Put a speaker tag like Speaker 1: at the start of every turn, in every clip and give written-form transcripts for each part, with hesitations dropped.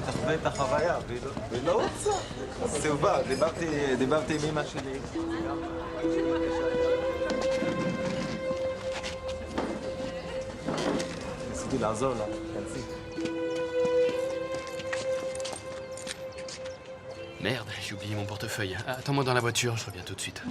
Speaker 1: תחווה את החוויה, ולא רוצה. סיובה, דיברתי עם אמא שלי. ניסיתי לעזור לה, תכנסי.
Speaker 2: Merde, j'ai oublié mon portefeuille. Attends-moi dans la voiture, je reviens tout de suite.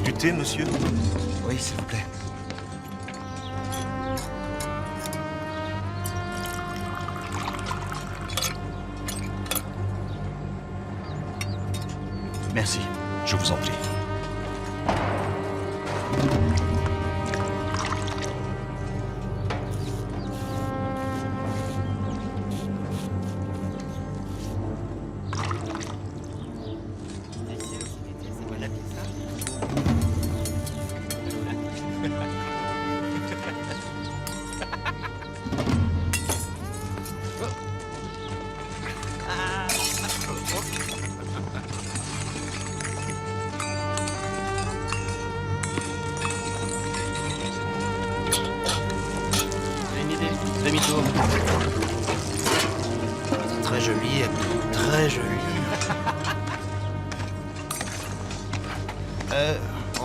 Speaker 3: Du thé, monsieur?
Speaker 4: Oui, s'il vous plaît. Merci.
Speaker 3: Je vous en prie.
Speaker 2: Demi-tour.
Speaker 4: Très joli, très joli.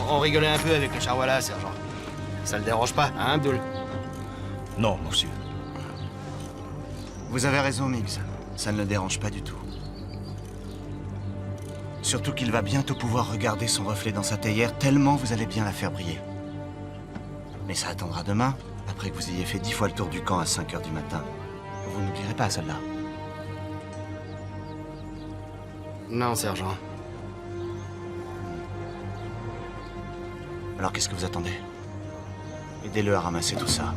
Speaker 4: On rigolait un peu avec le charwala, sergent. Ça le dérange pas, hein, Abdul?
Speaker 3: Non, monsieur.
Speaker 4: Vous avez raison, Miggs. Ça ne le dérange pas du tout. Surtout qu'il va bientôt pouvoir regarder son reflet dans sa théière, tellement vous allez bien la faire briller. Mais ça attendra demain, après que vous ayez fait 10 fois le tour du camp à 5 h du matin. Vous n'oublierez pas celle-là.
Speaker 2: Non, sergent.
Speaker 4: Alors qu'est-ce que vous attendez? Aidez-le à ramasser tout ça.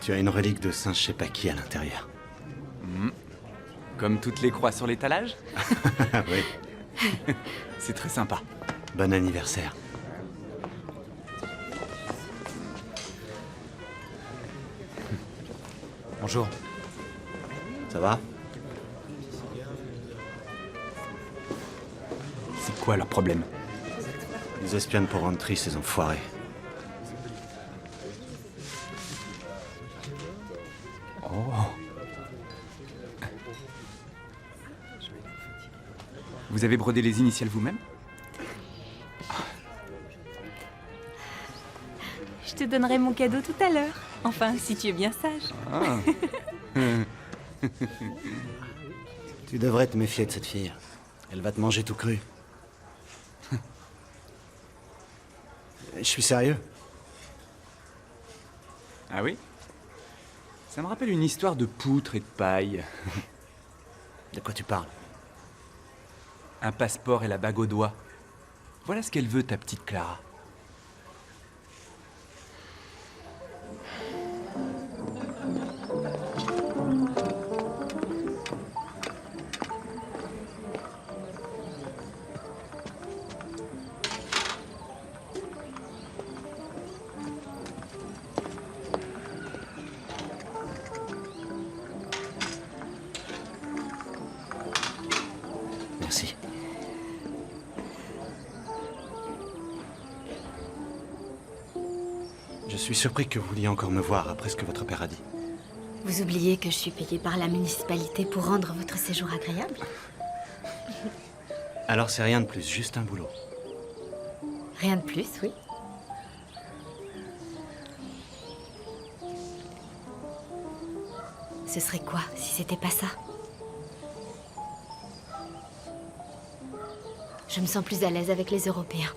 Speaker 4: Tu as une relique de singe je sais pas qui à l'intérieur.
Speaker 5: Comme toutes les croix sur l'étalage?
Speaker 4: Oui.
Speaker 5: C'est très sympa.
Speaker 4: Bon anniversaire.
Speaker 5: Bonjour.
Speaker 4: Ça va?
Speaker 5: C'est quoi leur problème?
Speaker 4: Ils espionnent pour rendre triste ces enfoirés.
Speaker 5: Oh. Vous avez brodé les initiales vous-même?
Speaker 6: Je te donnerai mon cadeau tout à l'heure. Enfin, si tu es bien sage.
Speaker 5: Ah.
Speaker 4: Tu devrais te méfier de cette fille. Elle va te manger tout cru. Je suis sérieux.
Speaker 5: Ah oui? Ça me rappelle une histoire de poutre et de paille.
Speaker 4: De quoi tu parles?
Speaker 5: un passeport et la bague au doigt. Voilà ce qu'elle veut, ta petite Clara.
Speaker 4: Merci. Je suis surpris que vous vouliez encore me voir après ce que votre père a dit.
Speaker 7: Vous oubliez que je suis payée par la municipalité pour rendre votre séjour agréable?
Speaker 4: Alors c'est rien de plus, juste un boulot.
Speaker 7: Rien de plus, oui. Ce serait quoi si c'était pas ça? Je me sens plus à l'aise avec les Européens.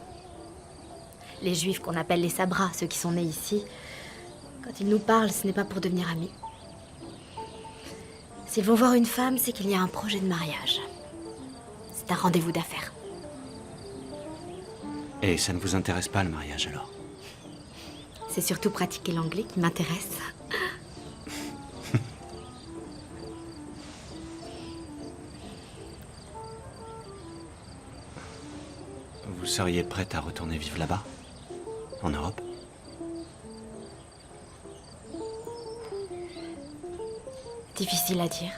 Speaker 7: Les Juifs qu'on appelle les Sabras, ceux qui sont nés ici, quand ils nous parlent, ce n'est pas pour devenir amis. S'ils vont voir une femme, c'est qu'il y a un projet de mariage. C'est un rendez-vous d'affaires.
Speaker 4: Et ça ne vous intéresse pas le mariage alors?
Speaker 7: C'est surtout pratiquer l'anglais qui m'intéresse.
Speaker 4: Vous seriez prête à retourner vivre là-bas? En Europe?
Speaker 7: Difficile à dire.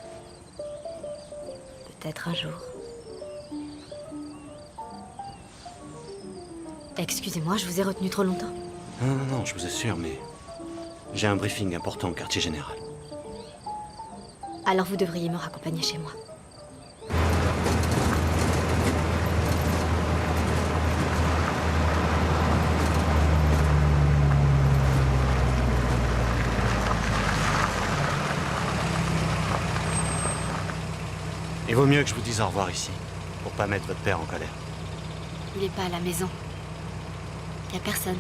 Speaker 7: Peut-être un jour. Excusez-moi, je vous ai retenu trop longtemps.
Speaker 4: Non, je vous assure, mais j'ai un briefing important au quartier général.
Speaker 7: Alors vous devriez me raccompagner chez moi.
Speaker 4: Il vaut mieux que je vous dise au revoir ici, pour pas mettre votre père en colère.
Speaker 7: Il n'est pas à la maison. Il n'y a personne.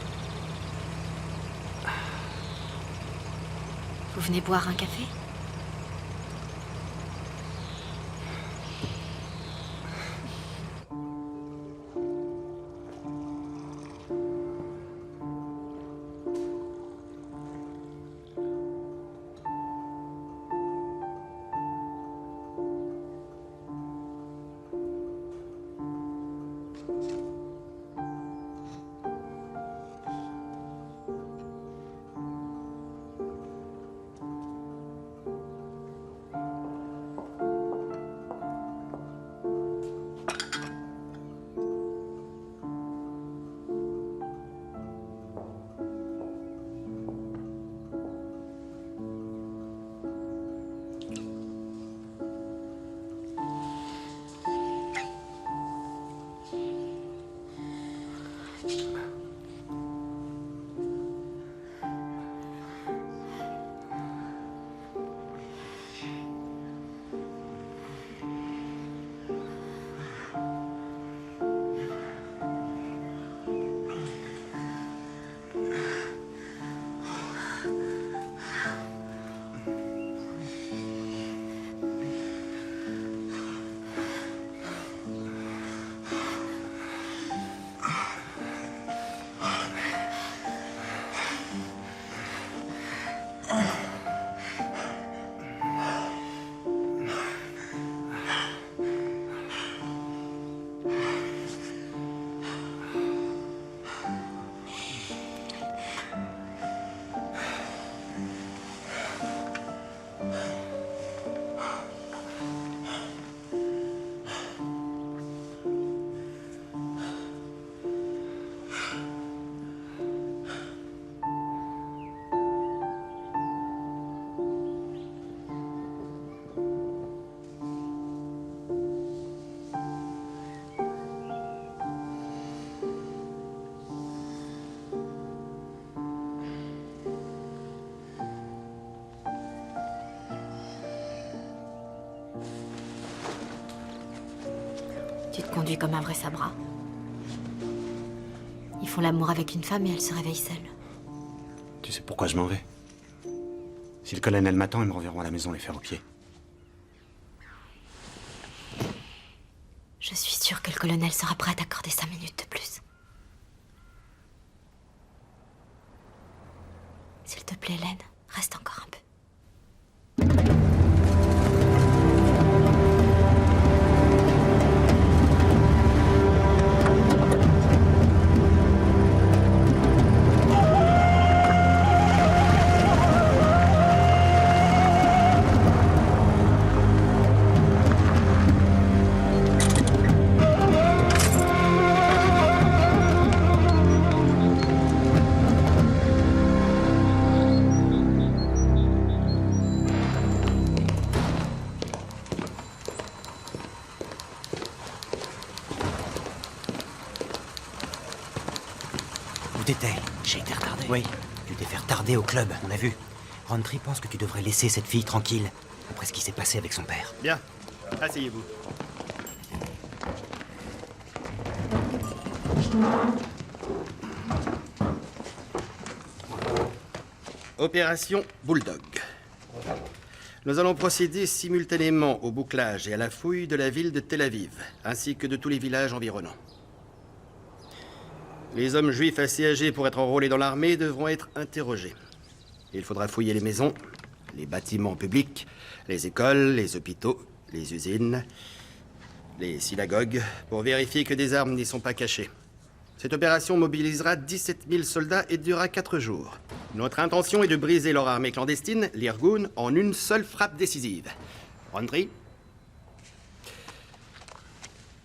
Speaker 7: Vous venez boire un café? Tu te conduis comme un vrai Sabra. Ils font l'amour avec une femme et elle se réveille seule.
Speaker 4: Tu sais pourquoi je m'en vais? Si le colonel m'attend, ils me renverront à la maison les fers aux pieds.
Speaker 7: Je suis sûre que le colonel sera prêt à t'accorder 5 minutes de plus. S'il te plaît, Hélène, reste encore un peu.
Speaker 4: Où t'étais? J'ai été retardé. Oui, tu t'es fait retarder au club, on a vu. Roundtree pense que tu devrais laisser cette fille tranquille, après ce qui s'est passé avec son père.
Speaker 8: Bien, asseyez-vous. Opération Bulldog. Nous allons procéder simultanément au bouclage et à la fouille de la ville de Tel Aviv, ainsi que de tous les villages environnants. Les hommes juifs assez âgés pour être enrôlés dans l'armée devront être interrogés. Il faudra fouiller les maisons, les bâtiments publics, les écoles, les hôpitaux, les usines, les synagogues, pour vérifier que des armes n'y sont pas cachées. Cette opération mobilisera 17 000 soldats et durera 4 jours. Notre intention est de briser leur armée clandestine, l'Irgun, en une seule frappe décisive. Roundtree?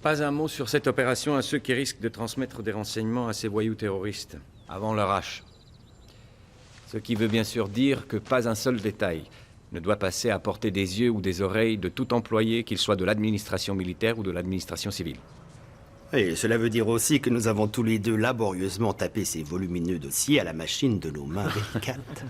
Speaker 9: Pas un mot sur cette opération à ceux qui risquent de transmettre des renseignements à ces voyous terroristes, avant leur hache. Ce qui veut bien sûr dire que pas un seul détail ne doit passer à portée des yeux ou des oreilles de tout employé, qu'il soit de l'administration militaire ou de l'administration civile.
Speaker 8: Et cela veut dire aussi que nous avons tous les deux laborieusement tapé ces volumineux dossiers à la machine de nos mains délicates.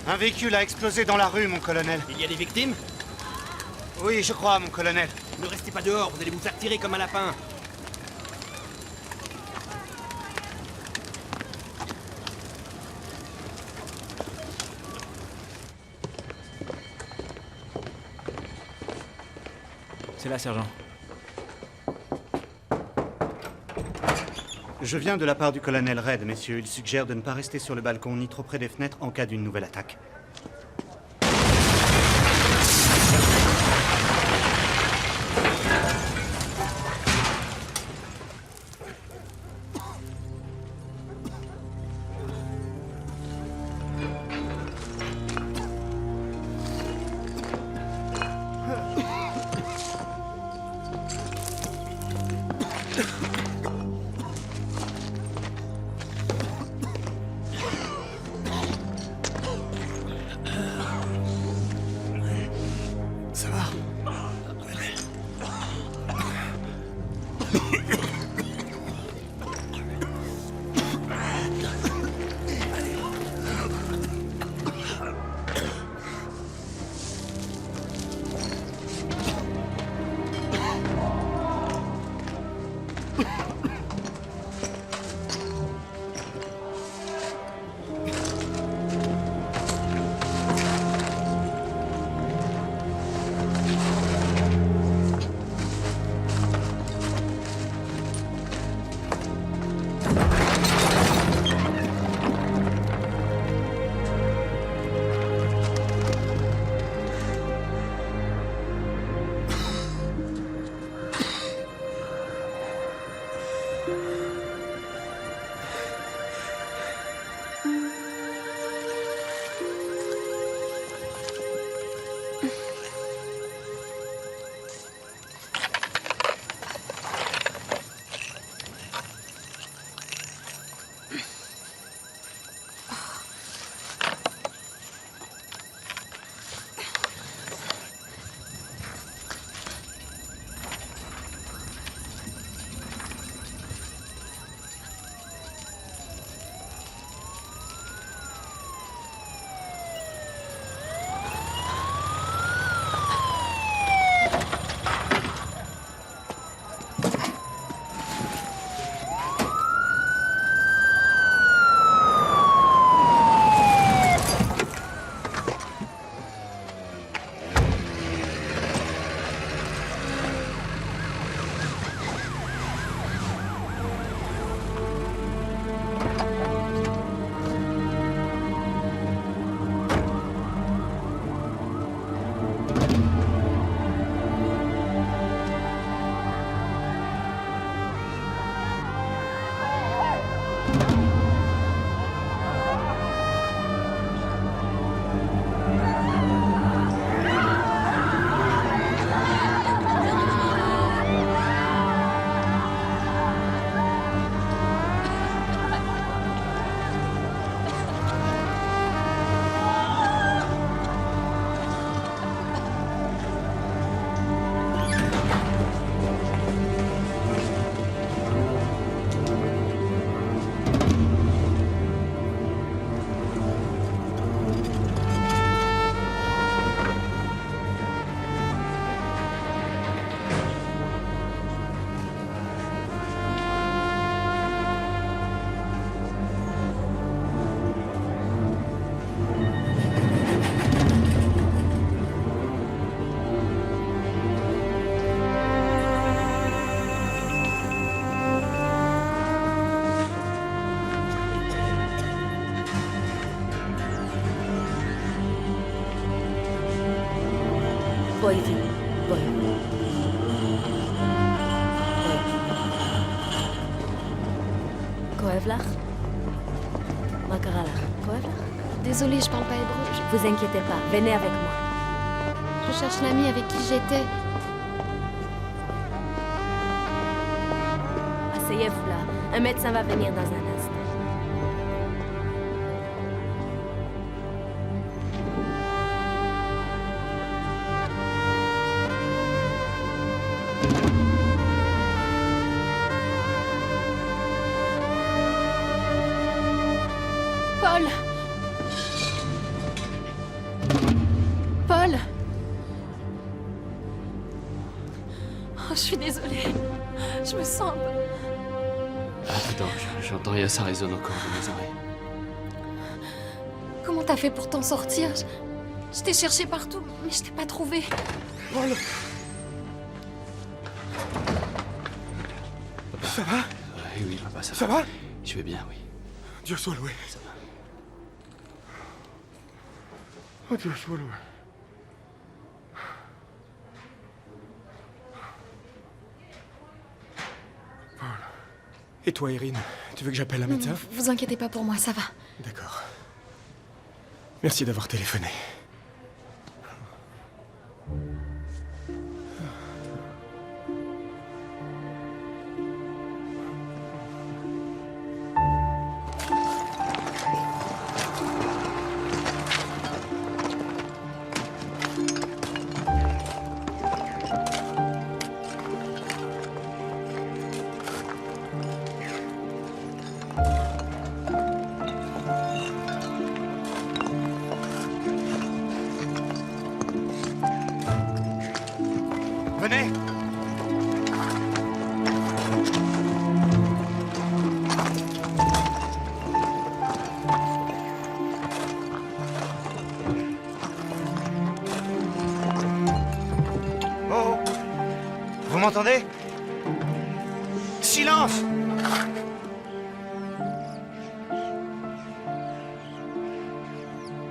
Speaker 10: Un véhicule a explosé dans la rue, mon colonel.
Speaker 8: Il y a des victimes?
Speaker 10: Oui, je crois, mon colonel.
Speaker 8: Ne restez pas dehors, vous allez vous faire tirer comme un lapin.
Speaker 5: C'est là, sergent.
Speaker 10: Je viens de la part du colonel Red, messieurs. Il suggère de ne pas rester sur le balcon ni trop près des fenêtres en cas d'une nouvelle attaque.
Speaker 7: בואי. כואב לך? מה קרה לך? כואב לך?
Speaker 11: Désolée, je parle pas hébreu.
Speaker 7: Vous inquiétez pas, venez avec moi.
Speaker 11: Je cherche l'ami avec qui j'étais.
Speaker 7: Asseyez-vous là. Un médecin va venir dans un instant.
Speaker 11: Paul! Paul! Oh, je suis désolée. Je me sens un peu...
Speaker 2: Attends, j'entends et ça résonne encore dans mes oreilles.
Speaker 11: Comment t'as fait pour t'en sortir? Je t'ai cherché partout, mais je t'ai pas trouvé.
Speaker 2: Paul!
Speaker 12: Ça va?
Speaker 2: Oui, papa, ça va.
Speaker 12: Ça va?
Speaker 2: Je vais bien, oui.
Speaker 12: Dieu soit loué.
Speaker 2: Ça va.
Speaker 12: Oh, Dieu soit loué. Paul. Et toi, Irine? Tu veux que j'appelle un médecin?
Speaker 11: Vous inquiétez pas pour moi, ça va.
Speaker 12: D'accord. Merci d'avoir téléphoné.
Speaker 4: Venez! Oh! Vous m'entendez? Silence!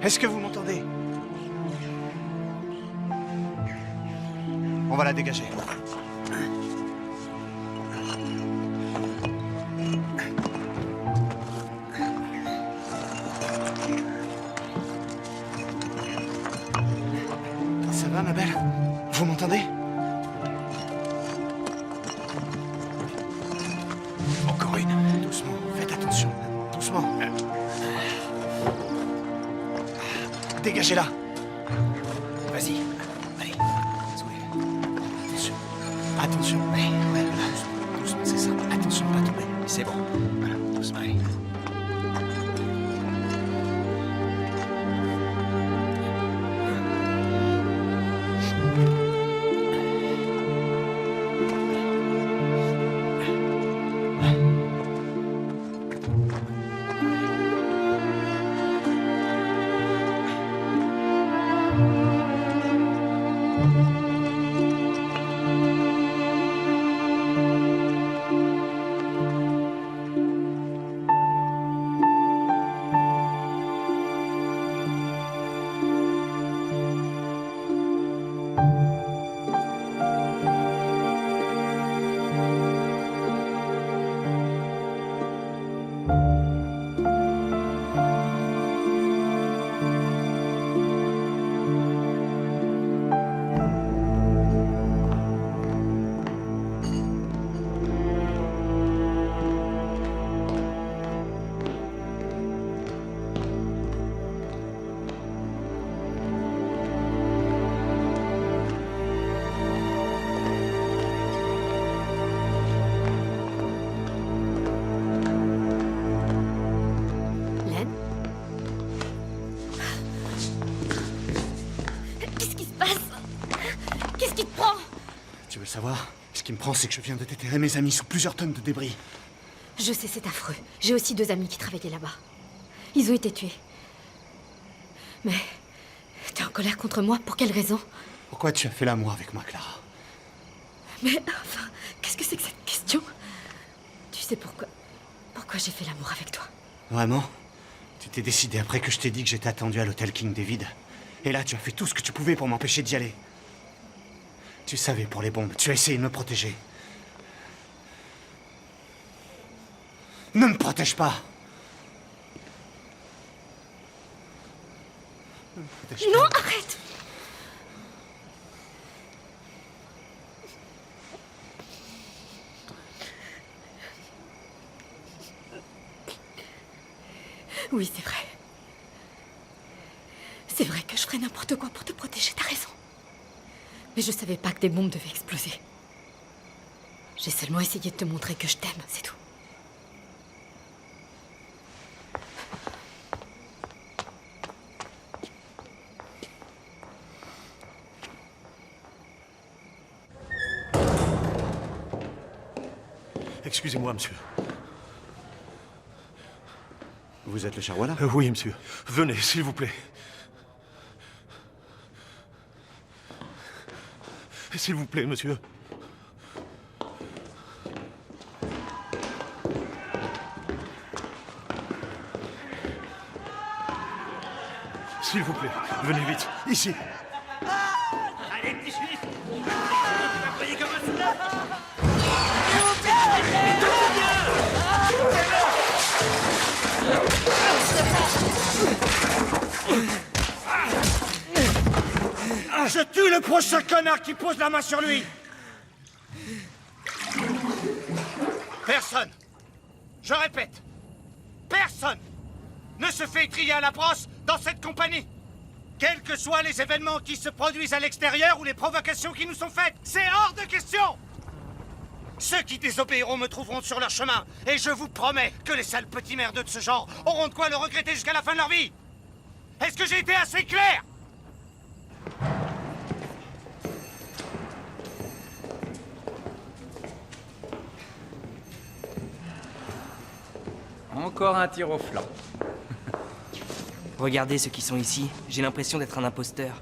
Speaker 4: Est-ce que vous m'entendez? On va la dégager. Ça va, ma belle? Vous m'entendez? Encore une. Doucement, faites attention. Doucement. Dégagez-la. Vas-y. Allez. Attention. Attention. Ouais, doucement, doucement, c'est ça. Attention, pas tomber. C'est bon. Voilà, doucement. Allez. Tu veux le savoir? Ce qui me prend, c'est que je viens de déterrer mes amis sous plusieurs tonnes de débris.
Speaker 7: Je sais, c'est affreux. J'ai aussi 2 amis qui travaillaient là-bas. Ils ont été tués. Mais... t'es en colère contre moi? Pour quelle raison?
Speaker 4: Pourquoi tu as fait l'amour avec moi, Clara?
Speaker 7: Mais enfin, qu'est-ce que c'est que cette question? Tu sais pourquoi... pourquoi j'ai fait l'amour avec toi?
Speaker 4: Vraiment? Tu t'es décidé après que je t'ai dit que j'étais attendu à l'hôtel King David. Et là, tu as fait tout ce que tu pouvais pour m'empêcher d'y aller.
Speaker 10: Tu savais pour les bombes, tu as essayé de me protéger. Ne me protège pas. Ne me protège
Speaker 11: Non,
Speaker 10: pas.
Speaker 11: arrête! Oui, c'est vrai. C'est vrai que je ferais n'importe quoi pour te protéger, t'as raison. Mais je savais pas que des bombes devaient exploser. J'ai seulement essayé de te montrer que je t'aime, c'est tout.
Speaker 3: Excusez-moi, monsieur.
Speaker 10: Vous êtes le Charwala?
Speaker 3: Oui, monsieur. Venez, s'il vous plaît. S'il vous plaît, monsieur. S'il vous plaît, venez vite, ici.
Speaker 13: Allez, petit juif! Tu vas croyer comme un soldat!
Speaker 12: Je tue le prochain connard qui pose la main sur lui! Personne, je répète, personne ne se fait trier à la brosse dans cette compagnie. Quels que soient les événements qui se produisent à l'extérieur ou les provocations qui nous sont faites, c'est hors de question! Ceux qui désobéiront me trouveront sur leur chemin, et je vous promets que les sales petits merdeux de ce genre auront de quoi le regretter jusqu'à la fin de leur vie. Est-ce que j'ai été assez clair?
Speaker 9: Encore un tir au flanc.
Speaker 14: Regardez ceux qui sont ici. J'ai l'impression d'être un imposteur.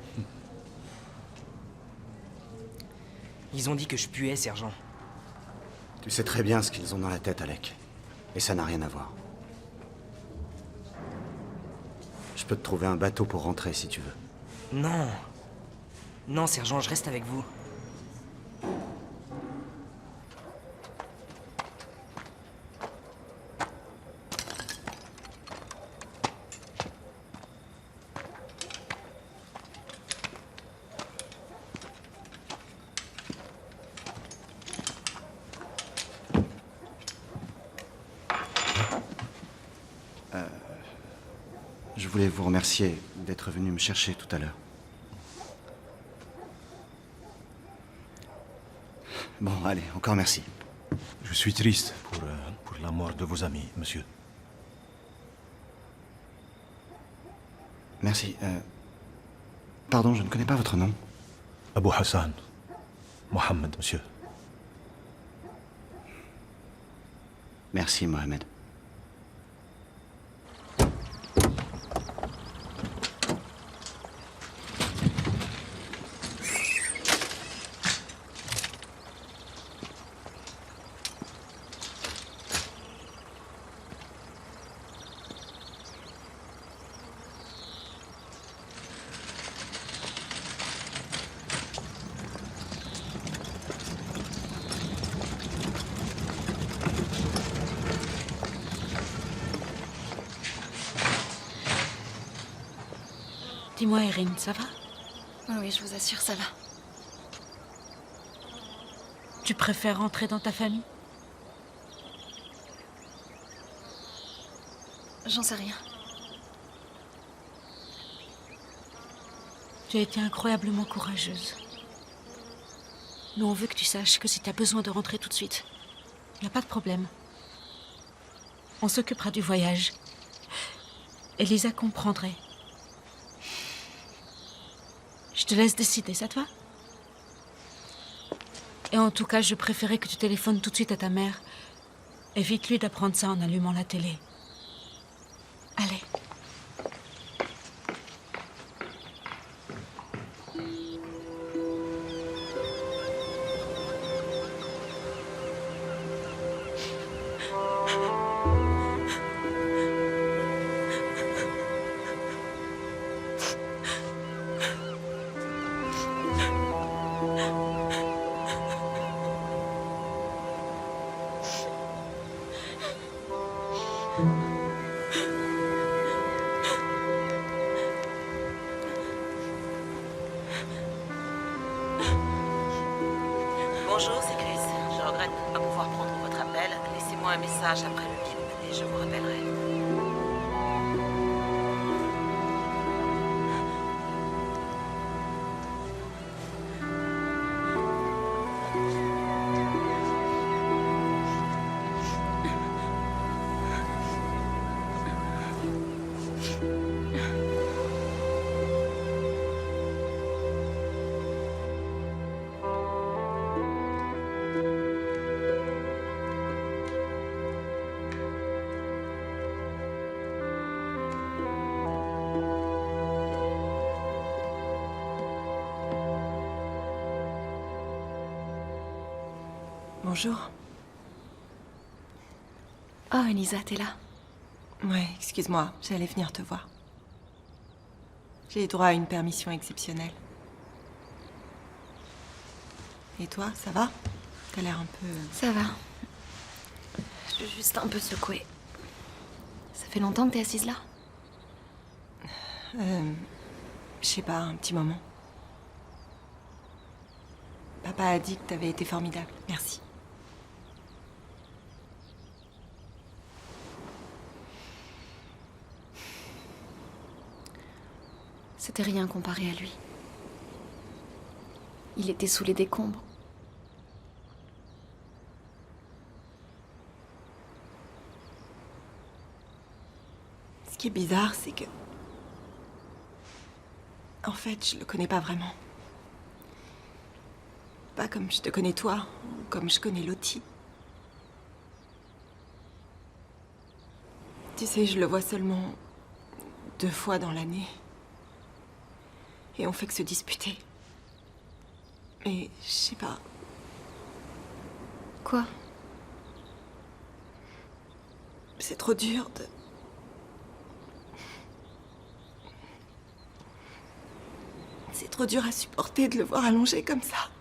Speaker 14: Ils ont dit que je puais, sergent.
Speaker 4: Tu sais très bien ce qu'ils ont dans la tête, Alec. Et ça n'a rien à voir. Je peux te trouver un bateau pour rentrer si tu veux.
Speaker 14: Non. Non, sergent, je reste avec vous.
Speaker 4: Je voulais vous remercier d'être venu me chercher tout à l'heure. Bon, allez, encore merci.
Speaker 3: Je suis triste pour la mort de vos amis, monsieur.
Speaker 4: Merci. Pardon, je ne connais pas votre nom.
Speaker 3: Abou Hassan. Mohammed, monsieur.
Speaker 4: Merci, Mohamed.
Speaker 6: Dis-moi, Erin, ça va?
Speaker 11: Oui, je vous assure, ça va.
Speaker 6: Tu préfères rentrer dans ta famille?
Speaker 11: J'en sais rien.
Speaker 6: Tu as été incroyablement courageuse. Nous, on veut que tu saches que si tu as besoin de rentrer tout de suite, il n'y a pas de problème. On s'occupera du voyage. Elisa comprendrait. Je te laisse décider, ça te va? Et en tout cas, je préférais que tu téléphones tout de suite à ta mère. Évite-lui d'apprendre ça en allumant la télé. Allez. Bonjour, c'est Chris. Je regrette de ne pas pouvoir prendre votre appel. Laissez-moi un message après le bip et je vous rappellerai.
Speaker 15: Bonjour.
Speaker 11: Oh, Elisa, t'es là.
Speaker 15: Ouais, excuse-moi, j'allais venir te voir. J'ai droit à une permission exceptionnelle. Et toi, ça va? T'as l'air un peu...
Speaker 11: Ça va. Je suis juste un peu secouée. Ça fait longtemps que t'es assise là?
Speaker 15: Je sais pas, un petit moment. Papa a dit que t'avais été formidable. Merci.
Speaker 11: C'était rien comparé à lui. Il était sous les décombres.
Speaker 15: Ce qui est bizarre, c'est que... En fait, je le connais pas vraiment. Pas comme je te connais toi, ou comme je connais Lottie. Tu sais, je le vois seulement 2 fois dans l'année. Et on fait que se disputer. Mais je sais pas.
Speaker 11: Quoi?
Speaker 15: C'est trop dur de... C'est trop dur à supporter de le voir allongé comme ça.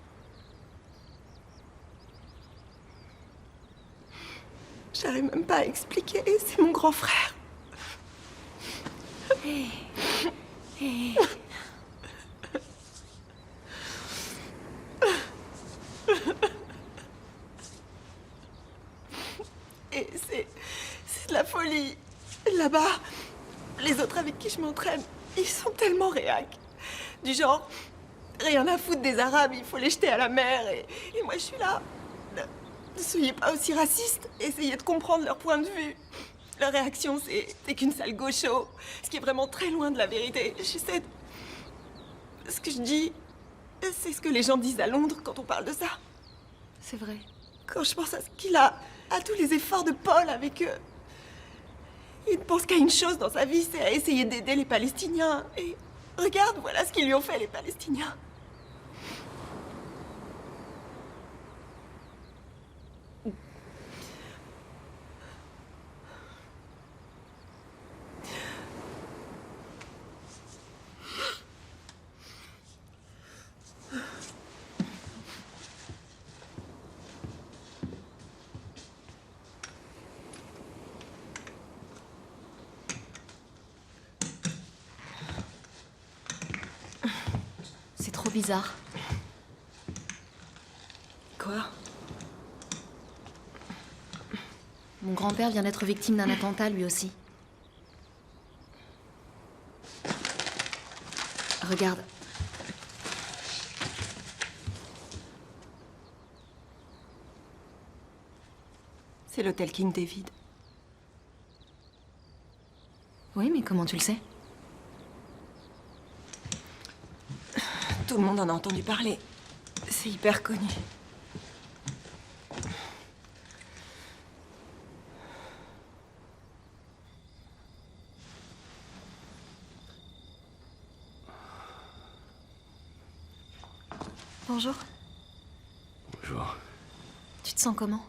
Speaker 15: J'arrive même pas à expliquer, c'est mon grand frère.
Speaker 11: Hé. Hé.
Speaker 15: Et c'est de la folie. Là-bas, les autres avec qui je m'entraîne, ils sont tellement réacs. Du genre, rien à foutre des Arabes, il faut les jeter à la mer. Et moi, je suis là. Ne soyez pas aussi racistes, essayez de comprendre leur point de vue. Leur réaction, c'est qu'une sale gaucho, ce qui est vraiment très loin de la vérité. J'essaie de... Ce que je dis, c'est ce que les gens disent à Londres quand on parle de ça.
Speaker 11: C'est vrai.
Speaker 15: Quand je pense à ce qu'il a, à tous les efforts de Paul avec eux, il ne pense qu'à une chose dans sa vie, c'est à essayer d'aider les Palestiniens. Et regarde, voilà ce qu'ils lui ont fait, les Palestiniens.
Speaker 11: C'est trop bizarre.
Speaker 15: Quoi?
Speaker 11: Mon grand-père vient d'être victime d'un attentat, lui aussi. Regarde.
Speaker 15: C'est l'hôtel King David.
Speaker 11: Oui, mais comment tu le sais?
Speaker 15: Tout le monde en a entendu parler. C'est hyper connu.
Speaker 11: Bonjour.
Speaker 3: Bonjour.
Speaker 11: Tu te sens comment?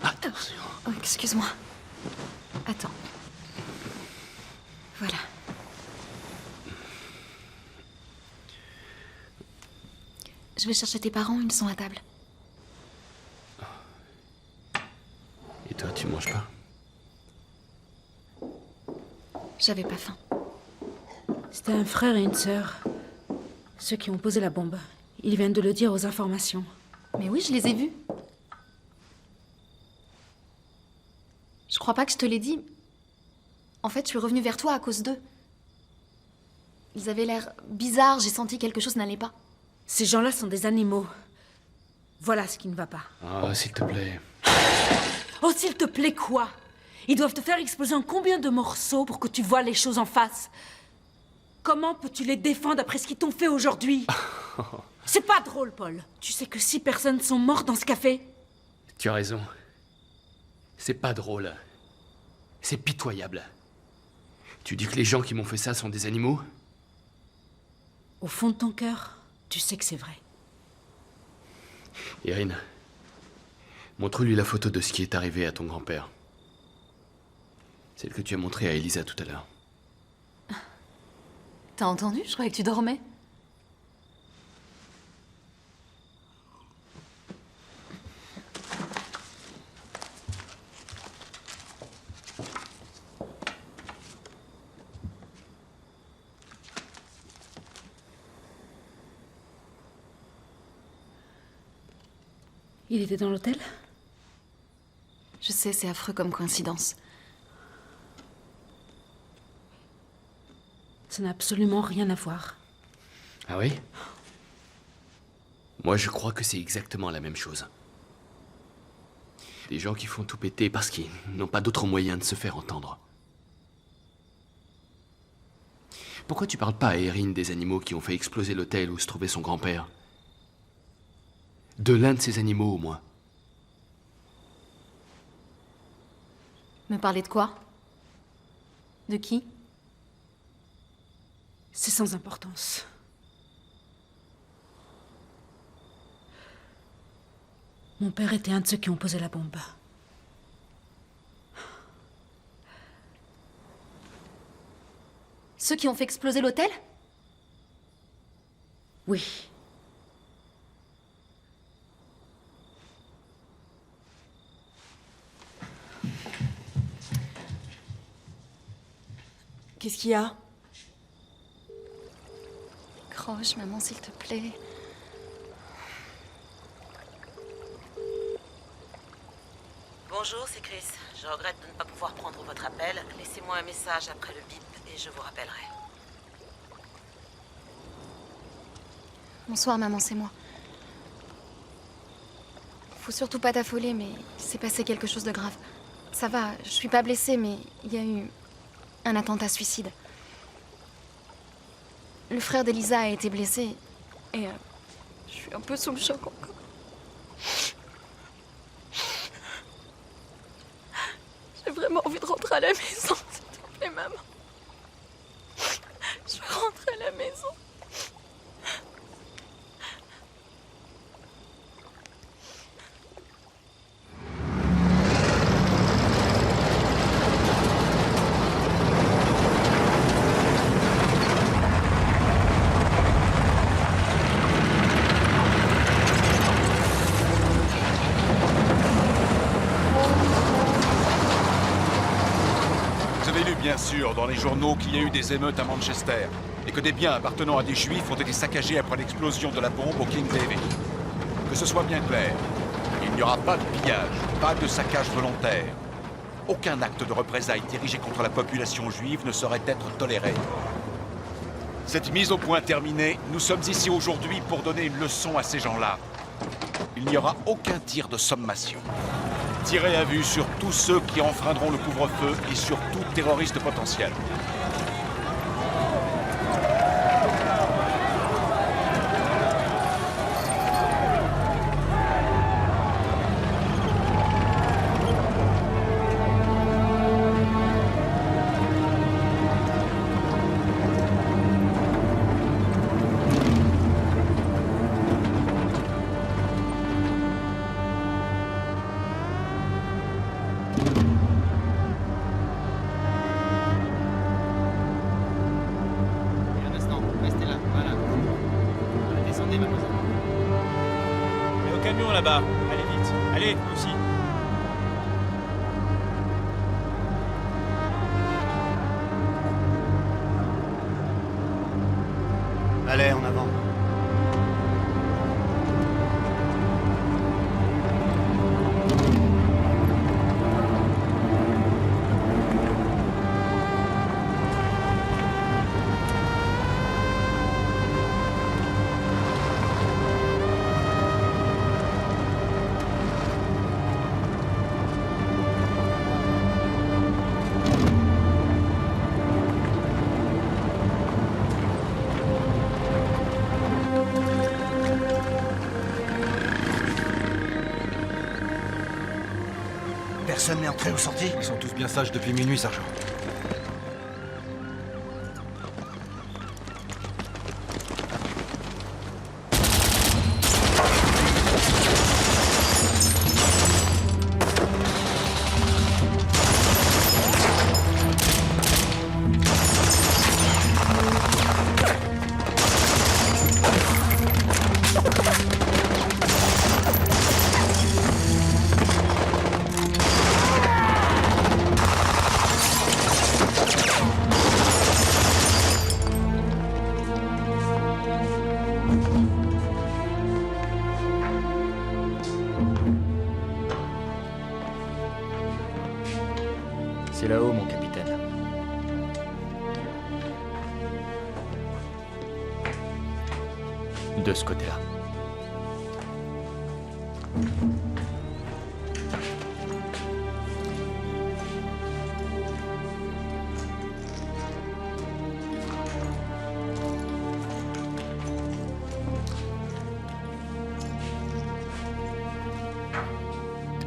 Speaker 2: Attention.
Speaker 11: Oh, excuse-moi. Attends. Voilà. Je vais chercher tes parents, ils sont à table.
Speaker 2: Et toi, tu manges pas?
Speaker 11: J'avais pas faim.
Speaker 6: C'était un frère et une sœur. Ceux qui ont posé la bombe. Ils viennent de le dire aux informations.
Speaker 11: Mais oui, je les ai vus. Je crois pas que je te l'ai dit. En fait, je suis revenue vers toi à cause d'eux. Ils avaient l'air bizarres, j'ai senti que quelque chose n'allait pas.
Speaker 6: Ces gens-là sont des animaux. Voilà ce qui ne va pas.
Speaker 2: Oh, s'il te plaît.
Speaker 6: Oh, s'il te plaît, quoi? Ils doivent te faire exploser en combien de morceaux pour que tu vois les choses en face? Comment peux-tu les défendre après ce qu'ils t'ont fait aujourd'hui? C'est pas drôle, Paul. Tu sais que 6 personnes sont mortes dans ce café?
Speaker 2: Tu as raison. C'est pas drôle. C'est pitoyable. Tu dis que les gens qui m'ont fait ça sont des animaux?
Speaker 6: Au fond de ton cœur, tu sais que c'est vrai.
Speaker 2: Irine, montre-lui la photo de ce qui est arrivé à ton grand-père. Celle que tu as montrée à Elisa tout à l'heure.
Speaker 11: T'as entendu? Je croyais que tu dormais.
Speaker 6: Il était dans l'hôtel?
Speaker 11: Je sais, c'est affreux comme coïncidence.
Speaker 6: Ça n'a absolument rien à voir.
Speaker 2: Ah oui? Moi, je crois que c'est exactement la même chose. Des gens qui font tout péter parce qu'ils n'ont pas d'autre moyen de se faire entendre. Pourquoi tu parles pas à Erin des animaux qui ont fait exploser l'hôtel où se trouvait son grand-père? De l'un de ces animaux, au moins.
Speaker 11: Me parler de quoi? De qui?
Speaker 6: C'est sans importance. Mon père était un de ceux qui ont posé la bombe.
Speaker 11: Ceux qui ont fait exploser l'hôtel?
Speaker 6: Oui.
Speaker 15: Qu'est-ce qu'il y a?
Speaker 11: Croche, maman, s'il te plaît.
Speaker 16: Bonjour, c'est Chris. Je regrette de ne pas pouvoir prendre votre appel. Laissez-moi un message après le bip et je vous rappellerai.
Speaker 11: Bonsoir, maman, c'est moi. Faut surtout pas t'affoler, mais il s'est passé quelque chose de grave. Ça va, je suis pas blessée, mais il y a eu un attentat suicide. Le frère d'Elisa a été blessé et je suis un peu sous le choc encore. J'ai vraiment envie de rentrer à la maison, s'il te plaît, maman. Je veux rentrer à la maison.
Speaker 3: Bien sûr, dans les journaux qu'il y a eu des émeutes à Manchester et que des biens appartenant à des juifs ont été saccagés après l'explosion de la bombe au King David. Que ce soit bien clair, il n'y aura pas de pillage, pas de saccage volontaire. Aucun acte de représailles dirigé contre la population juive ne saurait être toléré. Cette mise au point terminée, nous sommes ici aujourd'hui pour donner une leçon à ces gens-là. Il n'y aura aucun tir de sommation. Tirez à vue sur tous ceux qui enfreindront le couvre-feu et sur tout terroriste potentiel.
Speaker 13: Là-bas. Allez vite. Allez, vous aussi.
Speaker 10: Allez, en avant.
Speaker 4: Personne n'est entré ou sorti?
Speaker 17: Ils sont tous bien sages depuis minuit, sergent.
Speaker 18: C'est là-haut, mon capitaine. De ce côté-là.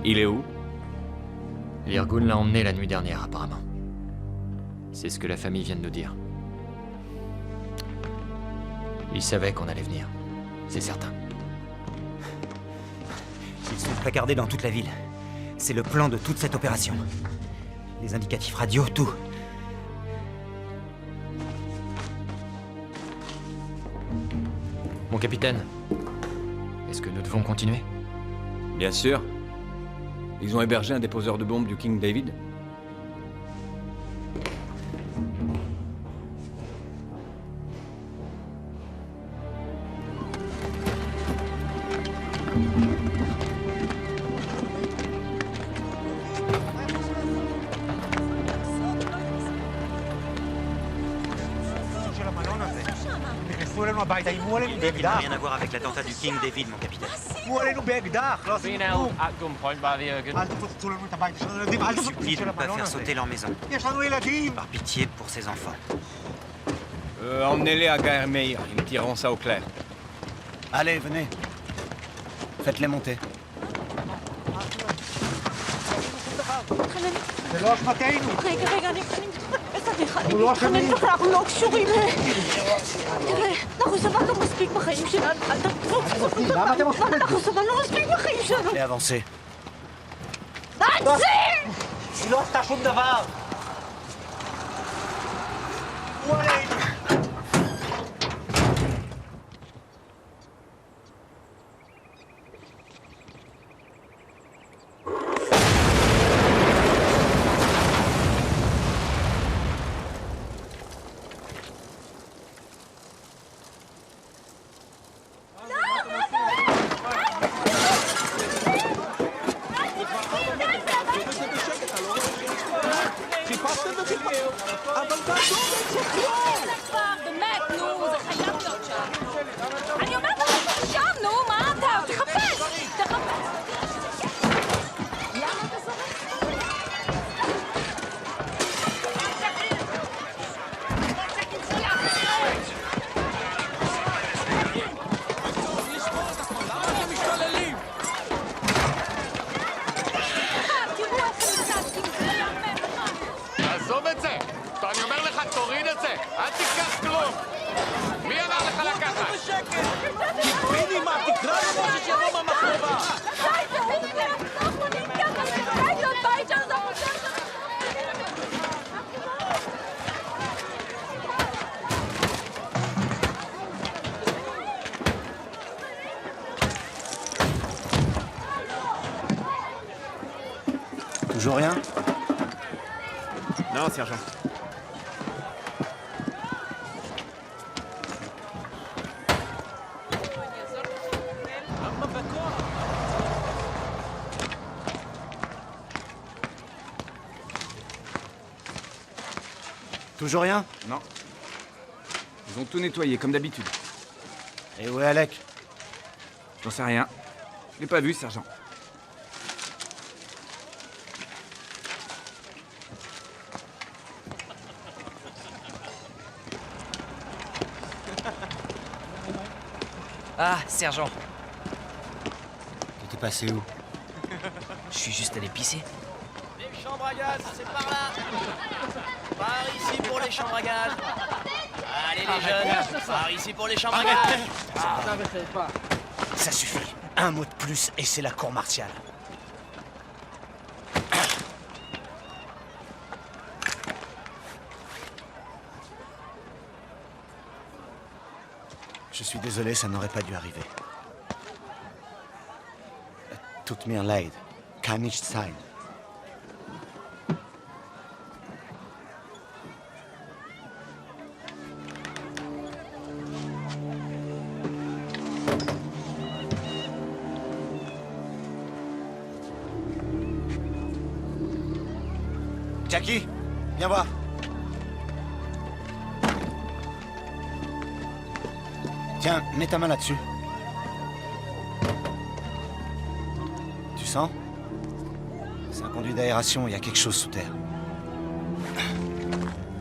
Speaker 9: Il est où?
Speaker 18: L'Irgun l'a emmené la nuit dernière, apparemment. C'est ce que la famille vient de nous dire. Ils savaient qu'on allait venir. C'est certain.
Speaker 14: Ils sont placardés dans toute la ville. C'est le plan de toute cette opération. Les indicatifs radio, tout.
Speaker 18: Mon capitaine, est-ce que nous devons continuer?
Speaker 9: Bien sûr. Ils ont hébergé un déposeur de bombes du King David.
Speaker 14: David n'a rien à voir avec l'attentat du King David, mon capitaine. Je supplie de ne pas faire sauter leur maison. Par pitié pour ses enfants.
Speaker 9: Emmenez-les à Gaer Meir, ils tireront ça au clair.
Speaker 4: Allez, venez. Faites-les monter.
Speaker 6: רגע, אני סליחה, אני מתחננת לך, אנחנו לא קשורים. תראה, אנחנו סבלנו מספיק בחיים שלנו. אל תחזור, למה אתם עושים את זה? אנחנו סבלנו מספיק בחיים שלנו.
Speaker 4: Et avancez.
Speaker 6: תעצרי!
Speaker 12: היא לא עשתה שום דבר! וואי!
Speaker 4: Toujours rien?
Speaker 8: Non, sergent.
Speaker 4: Toujours rien?
Speaker 5: Non. Ils ont tout nettoyé, comme d'habitude.
Speaker 4: Et où est Alec?
Speaker 5: J'en sais rien. Je l'ai pas vu, sergent.
Speaker 19: Ah, sergent.
Speaker 4: T'étais passé où?
Speaker 19: Je suis juste allé pisser.
Speaker 13: Les chambres à gaz, c'est par là. Par ici pour les chambres à gaz. Allez les jeunes, par ici pour les chambres à gaz.
Speaker 4: Ça suffit. Un mot de plus et c'est la cour martiale. Je suis désolé, ça n'aurait pas dû arriver. Tut mir leid. Kann nicht sein. Jackie, viens voir. Tiens, mets ta main là-dessus. Tu sens? C'est un conduit d'aération, il y a quelque chose sous terre.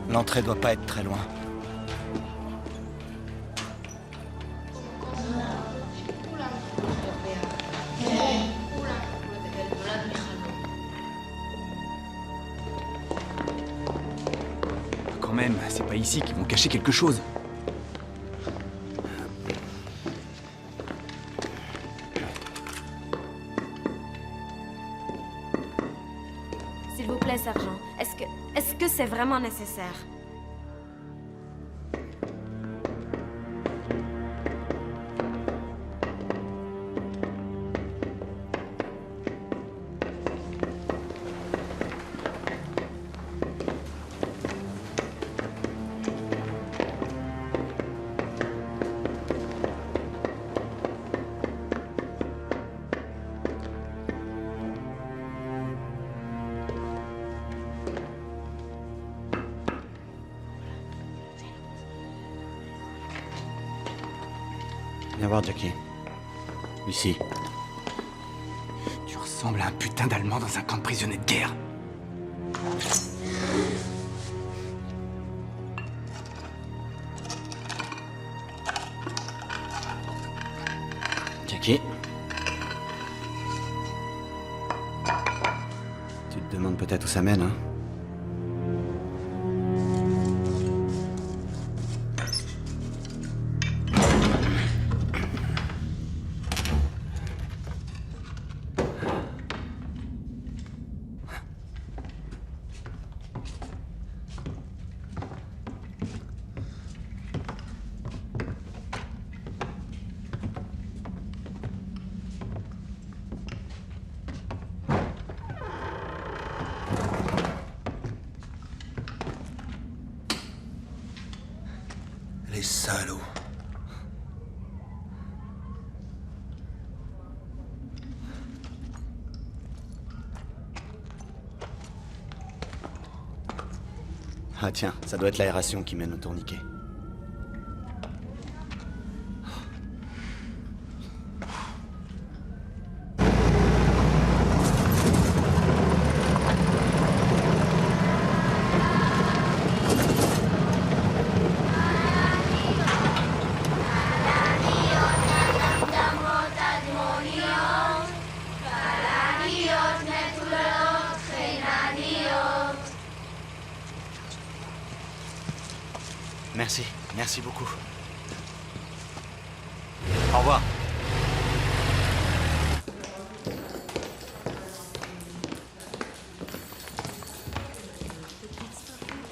Speaker 4: L'entrée doit pas être très loin.
Speaker 5: Quand même, c'est pas ici qu'ils vont cacher quelque chose.
Speaker 11: S'il vous plaît, sergent, est-ce que c'est vraiment nécessaire?
Speaker 4: Viens voir, Jackie. Ici.
Speaker 5: Tu ressembles à un putain d'Allemand dans un camp de prisonniers de guerre.
Speaker 4: Jackie. Tu te demandes peut-être où ça mène, hein? Les salauds. Ah tiens, ça doit être l'aération qui mène au tourniquet. Merci, merci beaucoup. Au revoir.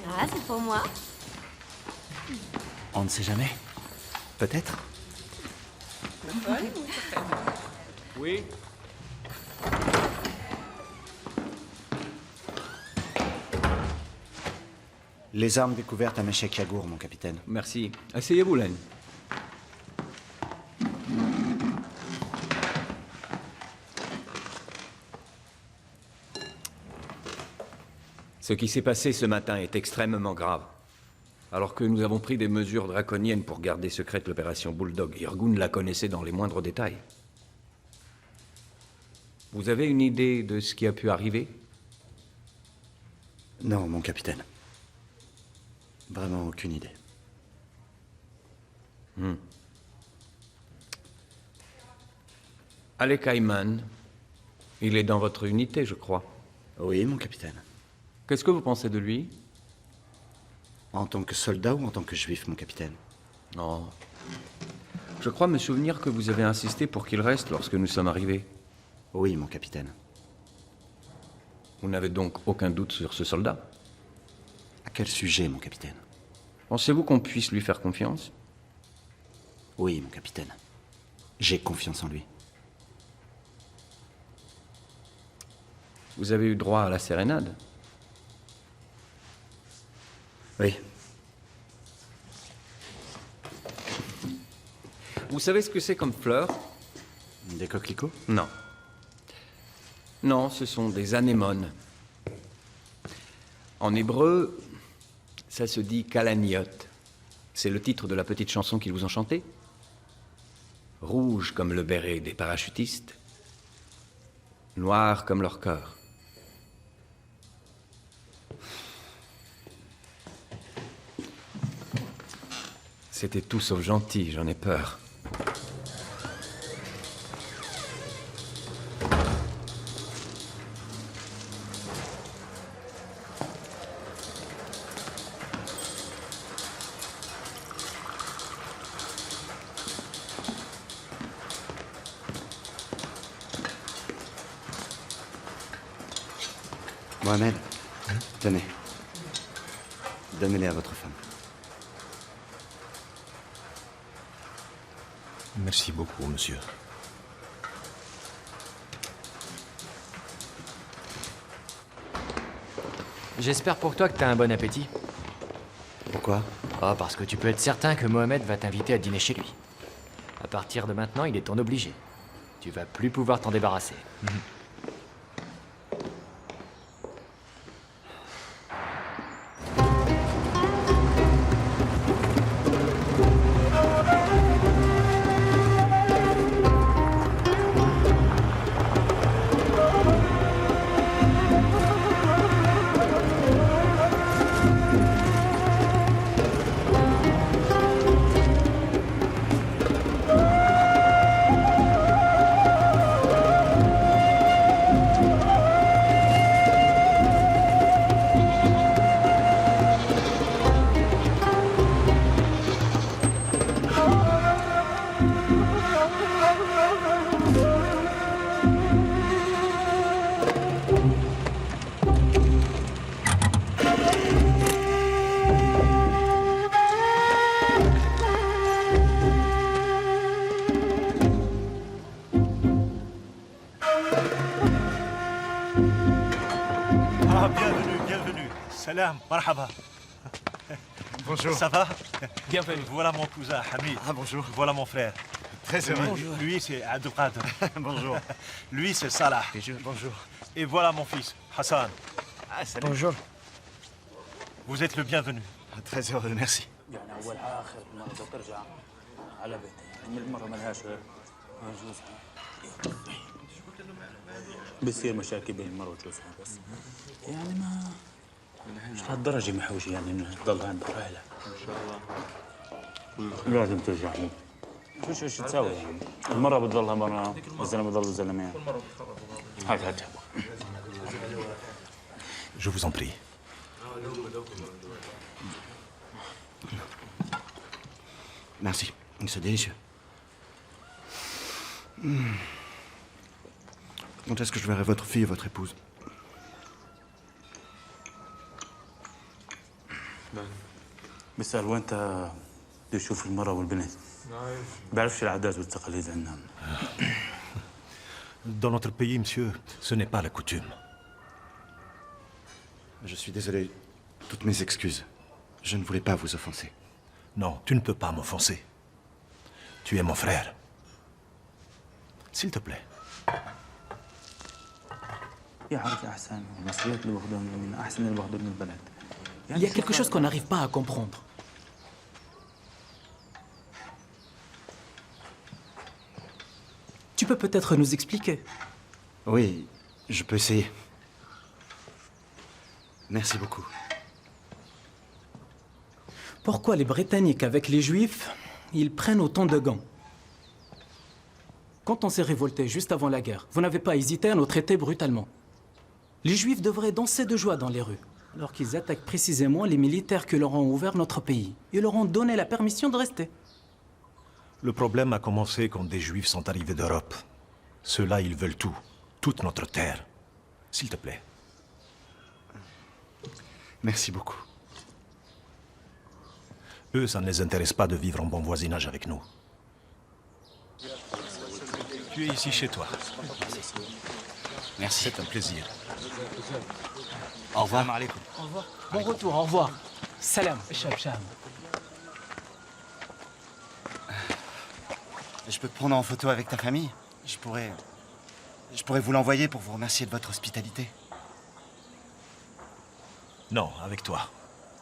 Speaker 11: Ah, c'est pour moi?
Speaker 4: On ne sait jamais. Peut-être.
Speaker 5: Oui.
Speaker 4: Les armes découvertes à Meshek Yagour, mon capitaine.
Speaker 9: Merci. Asseyez-vous, Len. Ce qui s'est passé ce matin est extrêmement grave. Alors que nous avons pris des mesures draconiennes pour garder secrète l'opération Bulldog, Irgun la connaissait dans les moindres détails. Vous avez une idée de ce qui a pu arriver?
Speaker 4: Non, mon capitaine. Vraiment aucune idée.
Speaker 9: Alec Ayman, il est dans votre unité, je crois.
Speaker 4: Oui, mon capitaine.
Speaker 9: Qu'est-ce que vous pensez de lui?
Speaker 4: En tant que soldat ou en tant que juif, mon capitaine?
Speaker 9: Non. Je crois me souvenir que vous avez insisté pour qu'il reste lorsque nous sommes arrivés.
Speaker 4: Oui, mon capitaine.
Speaker 9: Vous n'avez donc aucun doute sur ce soldat?
Speaker 4: À quel sujet, mon capitaine?
Speaker 9: Pensez-vous qu'on puisse lui faire confiance?
Speaker 4: Oui, mon capitaine. J'ai confiance en lui.
Speaker 9: Vous avez eu droit à la sérénade?
Speaker 4: Oui.
Speaker 9: Vous savez ce que c'est comme fleurs?
Speaker 4: Des coquelicots?
Speaker 9: Non. Non, ce sont des anémones. En hébreu, ça se dit kalaniot. C'est le titre de la petite chanson qu'ils vous ont chantée. Rouge comme le béret des parachutistes, noir comme leur cœur. C'était tout sauf gentil, j'en ai peur.
Speaker 4: Mohamed, tenez. Donnez-les à votre femme.
Speaker 17: Merci beaucoup, monsieur.
Speaker 18: J'espère pour toi que t'as un bon appétit.
Speaker 4: Pourquoi?
Speaker 18: Oh, parce que tu peux être certain que Mohamed va t'inviter à dîner chez lui. À partir de maintenant, il est ton obligé. Tu vas plus pouvoir t'en débarrasser.
Speaker 12: Ah, bienvenue, bienvenue. Salam, marhaba.
Speaker 17: Bonjour.
Speaker 12: Ça va?
Speaker 17: Bienvenue.
Speaker 12: Voilà mon cousin, Hamid. Ah, bonjour. Voilà mon frère.
Speaker 17: Très heureux.
Speaker 12: Bonjour. Lui, c'est Abdelkader.
Speaker 17: Bonjour.
Speaker 12: Lui, c'est Salah.
Speaker 17: Bonjour.
Speaker 12: Et voilà mon fils, Hassan.
Speaker 17: Ah, salut.
Speaker 12: Bonjour. Vous êtes le bienvenu.
Speaker 17: Très heureux, merci.
Speaker 20: بتصير مشاكل بين المرأة وجوزها بس يعني ما مش لهالدرجة محوشة يعني انه تضل عندها عائلة ان شاء الله لازم ترجع شو تساوي يعني المرأة بتضلها مرأة والزلمة بضل زلمة يعني هاي
Speaker 17: Je vous en prie.
Speaker 4: Merci. C'est délicieux. Quand est-ce que je verrai votre fille et votre épouse?
Speaker 20: بيسأل وين انت بده يشوف المرأة والبنت بعرفش العادات والتقاليد عندنا.
Speaker 17: Dans notre pays, monsieur, ce n'est pas la coutume.
Speaker 4: Je suis désolé. Toutes mes excuses. Je ne voulais pas vous offenser.
Speaker 17: Non, tu ne peux pas m'offenser. Tu es mon frère. S'il te plaît.
Speaker 20: Il y a quelque chose qu'on n'arrive pas à comprendre.
Speaker 5: peux peut-être nous expliquer.
Speaker 4: Oui, je peux essayer. Merci beaucoup.
Speaker 5: Pourquoi les Britanniques, avec les Juifs, ils prennent autant de gants? Quand on s'est révolté juste avant la guerre, vous n'avez pas hésité à nous traiter brutalement. Les Juifs devraient danser de joie dans les rues, alors qu'ils attaquent précisément les militaires qui leur ont ouvert notre pays et leur ont donné la permission de rester.
Speaker 17: Le problème a commencé quand des Juifs sont arrivés d'Europe. Ceux-là, ils veulent tout. Toute notre terre. S'il te plaît.
Speaker 4: Merci beaucoup.
Speaker 17: Eux, ça ne les intéresse pas de vivre en bon voisinage avec nous. Tu es ici chez toi.
Speaker 4: Merci.
Speaker 17: C'est un plaisir.
Speaker 4: Au revoir.
Speaker 5: Au revoir. Bon retour, au revoir. Salam. Shab.
Speaker 4: Je peux te prendre en photo avec ta famille? Je pourrais vous l'envoyer pour vous remercier de votre hospitalité.
Speaker 17: Non, avec toi.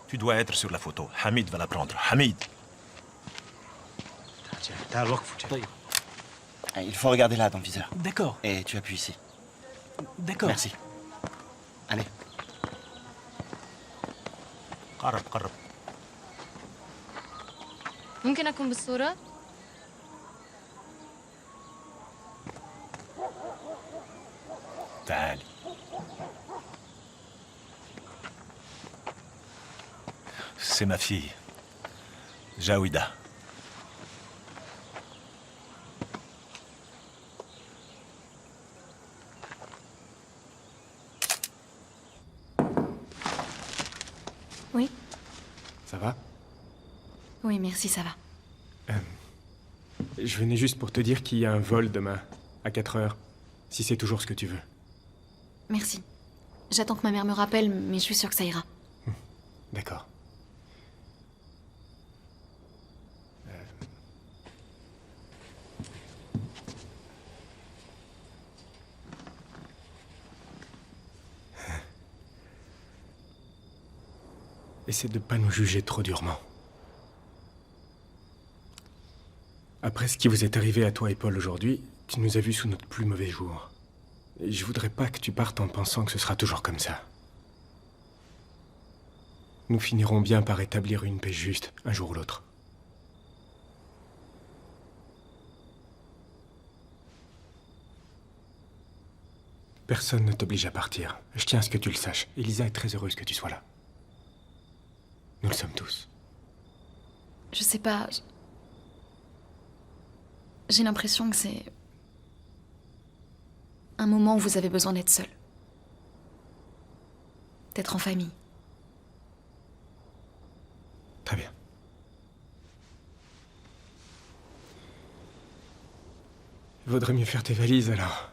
Speaker 17: Tu dois être sur la photo. Hamid va la prendre. Hamid!
Speaker 4: Il faut regarder là, dans le viseur.
Speaker 5: D'accord.
Speaker 4: Et tu appuies ici.
Speaker 5: D'accord.
Speaker 4: Merci. Allez.
Speaker 17: قرب.
Speaker 11: ممكن أكون بالصورة؟
Speaker 17: تعالي. C'est ma fille, Jaouida.
Speaker 6: Oui?
Speaker 2: Ça va?
Speaker 6: Oui, merci, ça va.
Speaker 2: Je venais juste pour te dire qu'il y a un vol demain, à 4 heures, si c'est toujours ce que tu veux.
Speaker 6: Merci. J'attends que ma mère me rappelle, mais je suis sûre que ça ira.
Speaker 2: D'accord. Essaie de pas nous juger trop durement. Après ce qui vous est arrivé à toi et Paul aujourd'hui, tu nous as vus sous notre plus mauvais jour. Et je voudrais pas que tu partes en pensant que ce sera toujours comme ça. Nous finirons bien par établir une paix juste, un jour ou l'autre. Personne ne t'oblige à partir. Je tiens à ce que tu le saches. Elisa est très heureuse que tu sois là. Nous le sommes tous.
Speaker 6: Je sais pas. J'ai l'impression que c'est un moment où vous avez besoin d'être seul. D'être en famille.
Speaker 2: Très bien. Il vaudrait mieux faire tes valises alors.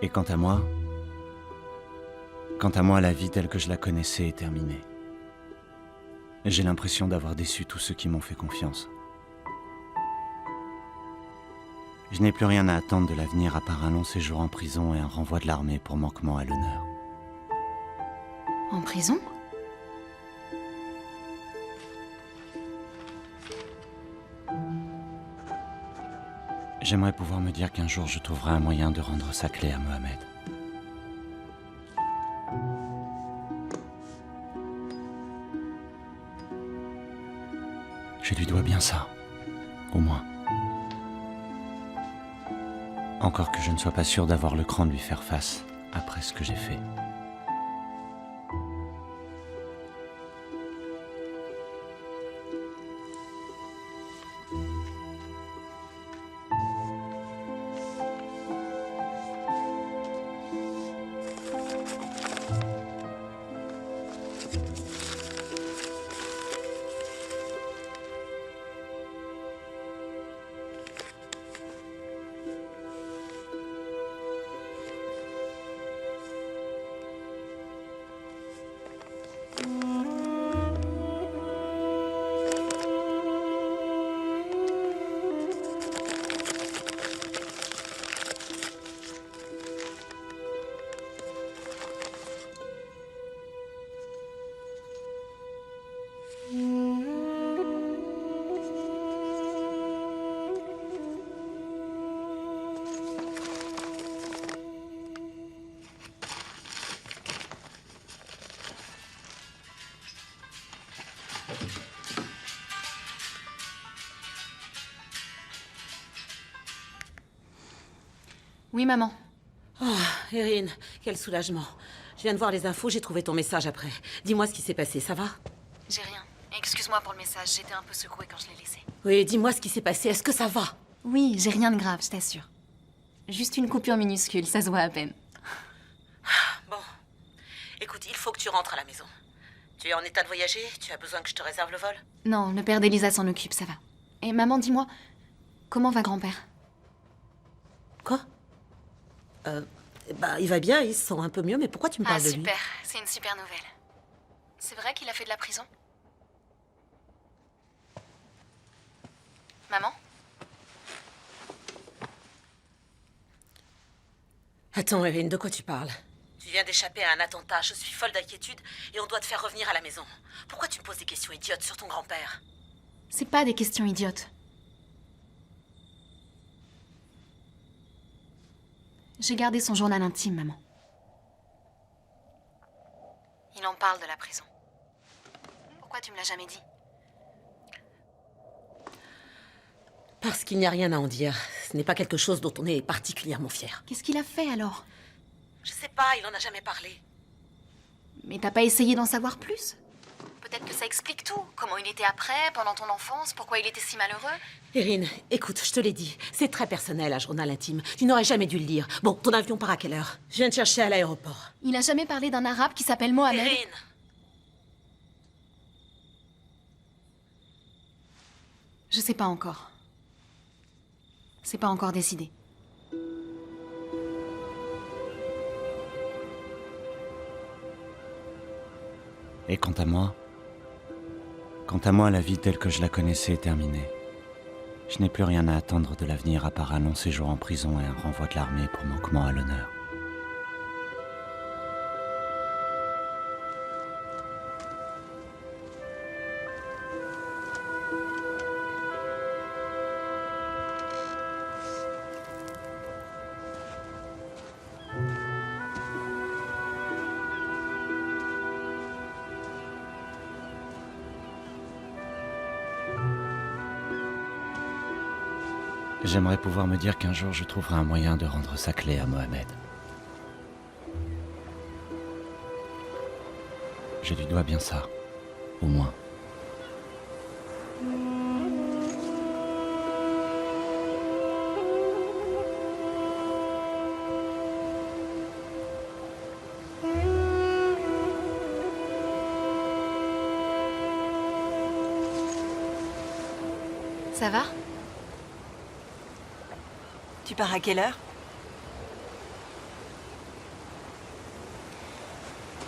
Speaker 4: Et quant à moi, la vie telle que je la connaissais est terminée. J'ai l'impression d'avoir déçu tous ceux qui m'ont fait confiance. Je n'ai plus rien à attendre de l'avenir à part un long séjour en prison et un renvoi de l'armée pour manquement à l'honneur.
Speaker 6: En prison?
Speaker 4: J'aimerais pouvoir me dire qu'un jour je trouverai un moyen de rendre sa clé à Mohamed. dois bien ça. Au moins. Encore que je ne sois pas sûr d'avoir le cran de lui faire face, après ce que j'ai fait.
Speaker 6: Oui, maman.
Speaker 16: Oh, Erin, quel soulagement. Je viens de voir les infos, j'ai trouvé ton message après. Dis-moi ce qui s'est passé, ça va?
Speaker 6: J'ai rien. Excuse-moi pour le message, j'étais un peu secouée quand je l'ai laissé.
Speaker 16: Oui, dis-moi ce qui s'est passé, est-ce que ça va?
Speaker 6: Oui, j'ai rien de grave, je t'assure. Juste une coupure minuscule, ça se voit à peine.
Speaker 16: Bon. Écoute, il faut que tu rentres à la maison. Tu es en état de voyager? Tu as besoin que je te réserve le vol?
Speaker 6: Non, le père d'Elisa s'en occupe, ça va. Et maman, dis-moi, comment va grand-père?
Speaker 16: Quoi? Il va bien, il se sent un peu mieux, mais pourquoi tu me parles de lui?
Speaker 6: Super, c'est une super nouvelle. C'est vrai qu'il a fait de la prison? Maman?
Speaker 16: Attends, Erin, de quoi tu parles? Tu viens d'échapper à un attentat, je suis folle d'inquiétude et on doit te faire revenir à la maison. Pourquoi tu me poses des questions idiotes sur ton grand-père?
Speaker 6: C'est pas des questions idiotes. J'ai gardé son journal intime, maman. Il en parle de la prison. Pourquoi tu me l'as jamais dit?
Speaker 16: Parce qu'il n'y a rien à en dire. Ce n'est pas quelque chose dont on est particulièrement fier.
Speaker 6: Qu'est-ce qu'il a fait alors?
Speaker 16: Je sais pas, il en a jamais parlé.
Speaker 6: Mais t'as pas essayé d'en savoir plus? Peut-être que ça explique tout. Comment il était après, pendant ton enfance, pourquoi il était si malheureux.
Speaker 16: Erin, écoute, je te l'ai dit, c'est très personnel, un journal intime. Tu n'aurais jamais dû le lire. Bon, ton avion part à quelle heure? Je viens te chercher à l'aéroport.
Speaker 6: Il a jamais parlé d'un arabe qui s'appelle Mohamed?
Speaker 16: Erin!
Speaker 6: Je sais pas encore. C'est pas encore décidé.
Speaker 4: Et quant à moi, la vie telle que je la connaissais est terminée. Je n'ai plus rien à attendre de l'avenir à part un long séjour en prison et un renvoi de l'armée pour manquement à l'honneur. J'aimerais pouvoir me dire qu'un jour je trouverai un moyen de rendre sa clé à Mohamed. Je lui dois bien ça, au moins.
Speaker 6: Ça va?
Speaker 15: Tu pars à quelle heure?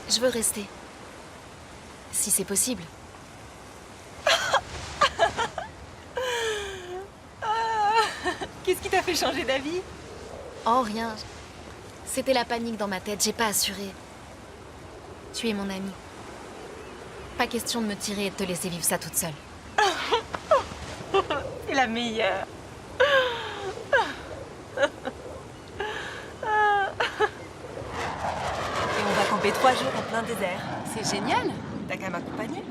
Speaker 6: Je veux rester. Si c'est possible.
Speaker 15: Qu'est-ce qui t'a fait changer d'avis?
Speaker 6: Oh, rien. C'était la panique dans ma tête, j'ai pas assuré. Tu es mon amie. Pas question de me tirer et de te laisser vivre ça toute seule.
Speaker 15: C'est la meilleure. Et on va camper 3 jours en plein désert.
Speaker 6: C'est génial.
Speaker 15: T'as qu'à m'accompagner.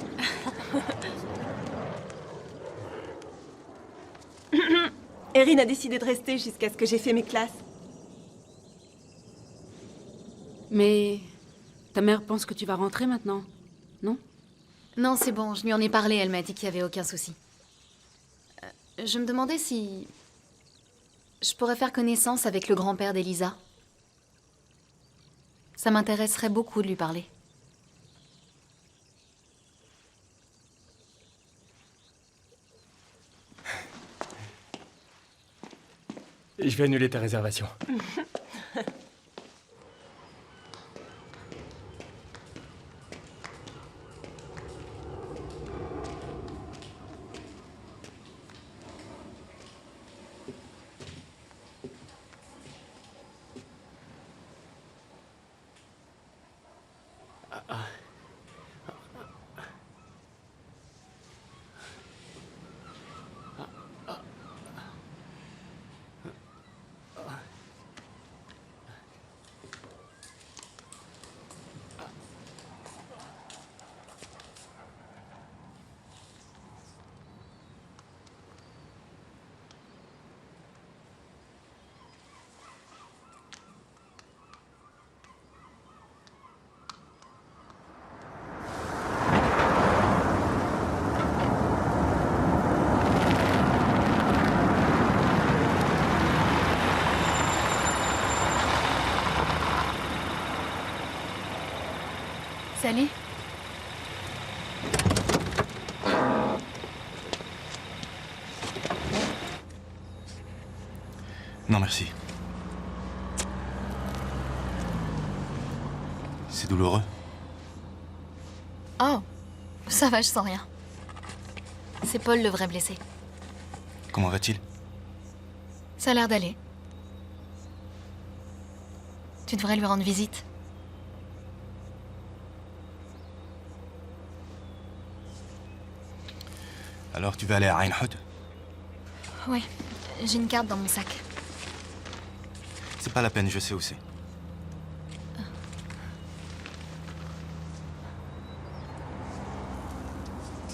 Speaker 15: Erin a décidé de rester jusqu'à ce que j'ai fait mes classes.
Speaker 6: Mais ta mère pense que tu vas rentrer maintenant, non?
Speaker 7: Non, c'est bon, je lui en ai parlé, elle m'a dit qu'il n'y avait aucun souci. Je me demandais si... je pourrais faire connaissance avec le grand-père d'Elisa. Ça m'intéresserait beaucoup de lui parler.
Speaker 2: Je vais annuler ta réservation.
Speaker 7: Salut.
Speaker 21: Non, merci. C'est douloureux.
Speaker 7: Oh, ça va, je sens rien. C'est Paul le vrai blessé.
Speaker 21: Comment va-t-il?
Speaker 7: Ça a l'air d'aller. Tu devrais lui rendre visite.
Speaker 21: Alors tu vas aller à Ain Houd?
Speaker 7: Ouais, j'ai une carte dans mon sac.
Speaker 21: C'est pas la peine, je sais où c'est.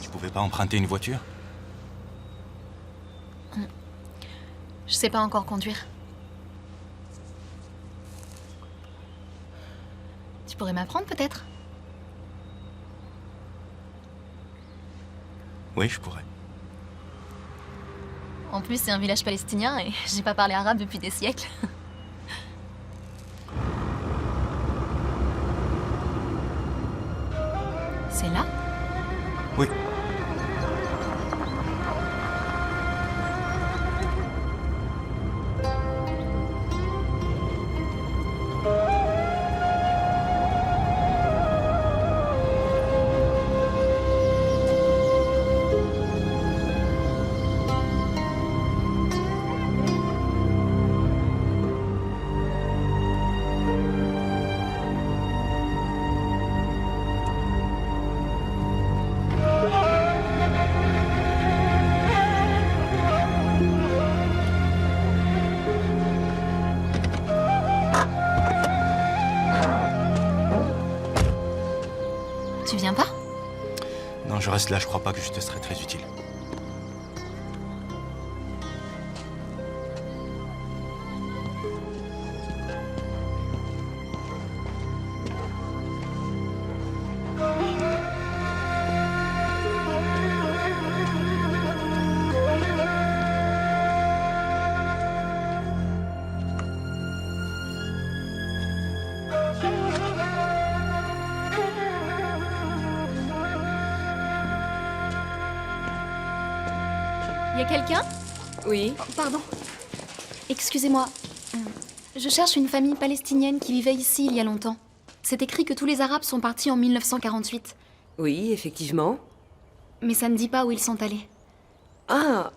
Speaker 21: Tu pouvais pas emprunter une voiture?
Speaker 7: Je sais pas encore conduire. Tu pourrais m'apprendre peut-être?
Speaker 21: Oui, je pourrais.
Speaker 7: En plus, c'est un village palestinien et j'ai pas parlé arabe depuis des siècles. C'est là?
Speaker 21: Oui.
Speaker 7: Tu viens pas?
Speaker 21: Non, je reste là, je crois pas que je te serai très utile.
Speaker 7: Y a quelqu'un?
Speaker 15: Oui.
Speaker 7: Pardon. Excusez-moi. Je cherche une famille palestinienne qui vivait ici il y a longtemps. C'est écrit que tous les Arabes sont partis en 1948.
Speaker 22: Oui, effectivement.
Speaker 7: Mais ça ne dit pas où ils sont allés.
Speaker 22: Ah,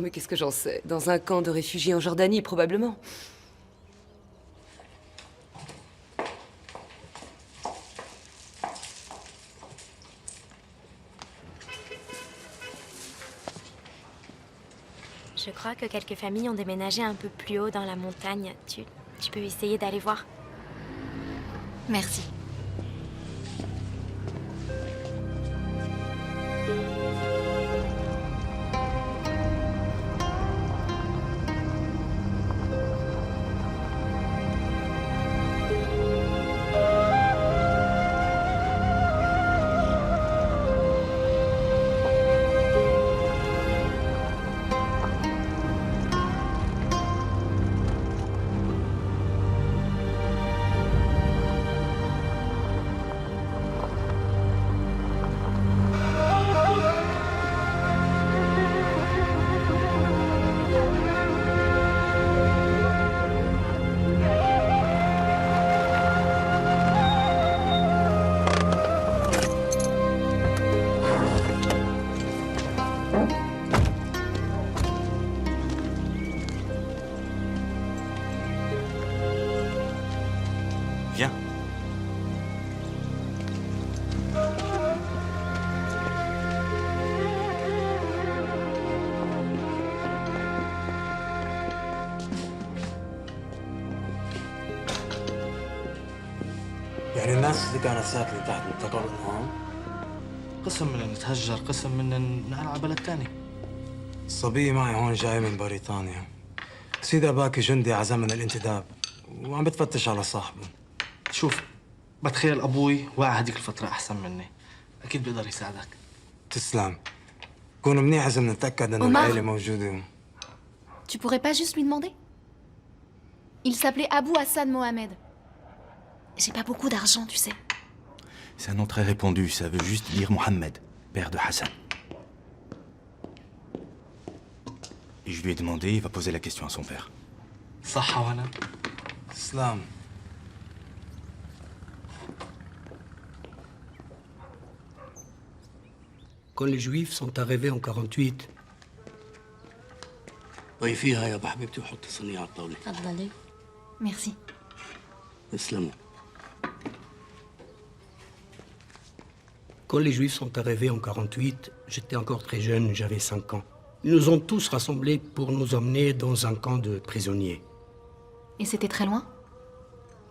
Speaker 22: mais qu'est-ce que j'en sais? Dans un camp de réfugiés en Jordanie, probablement.
Speaker 23: Je crois que quelques familles ont déménagé un peu plus haut dans la montagne. Tu peux essayer d'aller voir.
Speaker 7: Merci.
Speaker 1: يعني الناس اللي كانت ساكنة تحت انتقلوا لهون؟
Speaker 3: قسم من نتهجر، قسم من ننقل على بلد تاني.
Speaker 1: الصبية معي هون جاي من بريطانيا. سيدي أباكي جندي عزمنا الانتداب وعم بتفتش على صاحبه.
Speaker 3: شوف، بتخيل أبوي واقع هديك الفترة أحسن مني، أكيد بيقدر يساعدك.
Speaker 1: تسلم. كون منيح إذا بنتأكد إنه
Speaker 7: Omar.
Speaker 1: العيلة موجودة.
Speaker 7: Tu pourrais pas juste lui demander? Il s'appelait Abou Hassan Mohamed. J'ai pas beaucoup d'argent, tu sais.
Speaker 21: C'est un nom très répandu, ça veut juste dire Mohamed, père de Hassan. Et je lui ai demandé, il va poser la question à son père.
Speaker 3: صح وهنا؟
Speaker 1: تسلم.
Speaker 10: Quand les Juifs sont arrivés en 48,
Speaker 20: ضيفيها يا حبيبتي وحطي صينية على الطاولة.
Speaker 7: تفضلي. Merci.
Speaker 20: تسلموا.
Speaker 10: Quand les Juifs sont arrivés en 48, j'étais encore très jeune, j'avais 5 ans. Ils nous ont tous rassemblés pour nous emmener dans un camp de prisonniers.
Speaker 7: Et c'était très loin?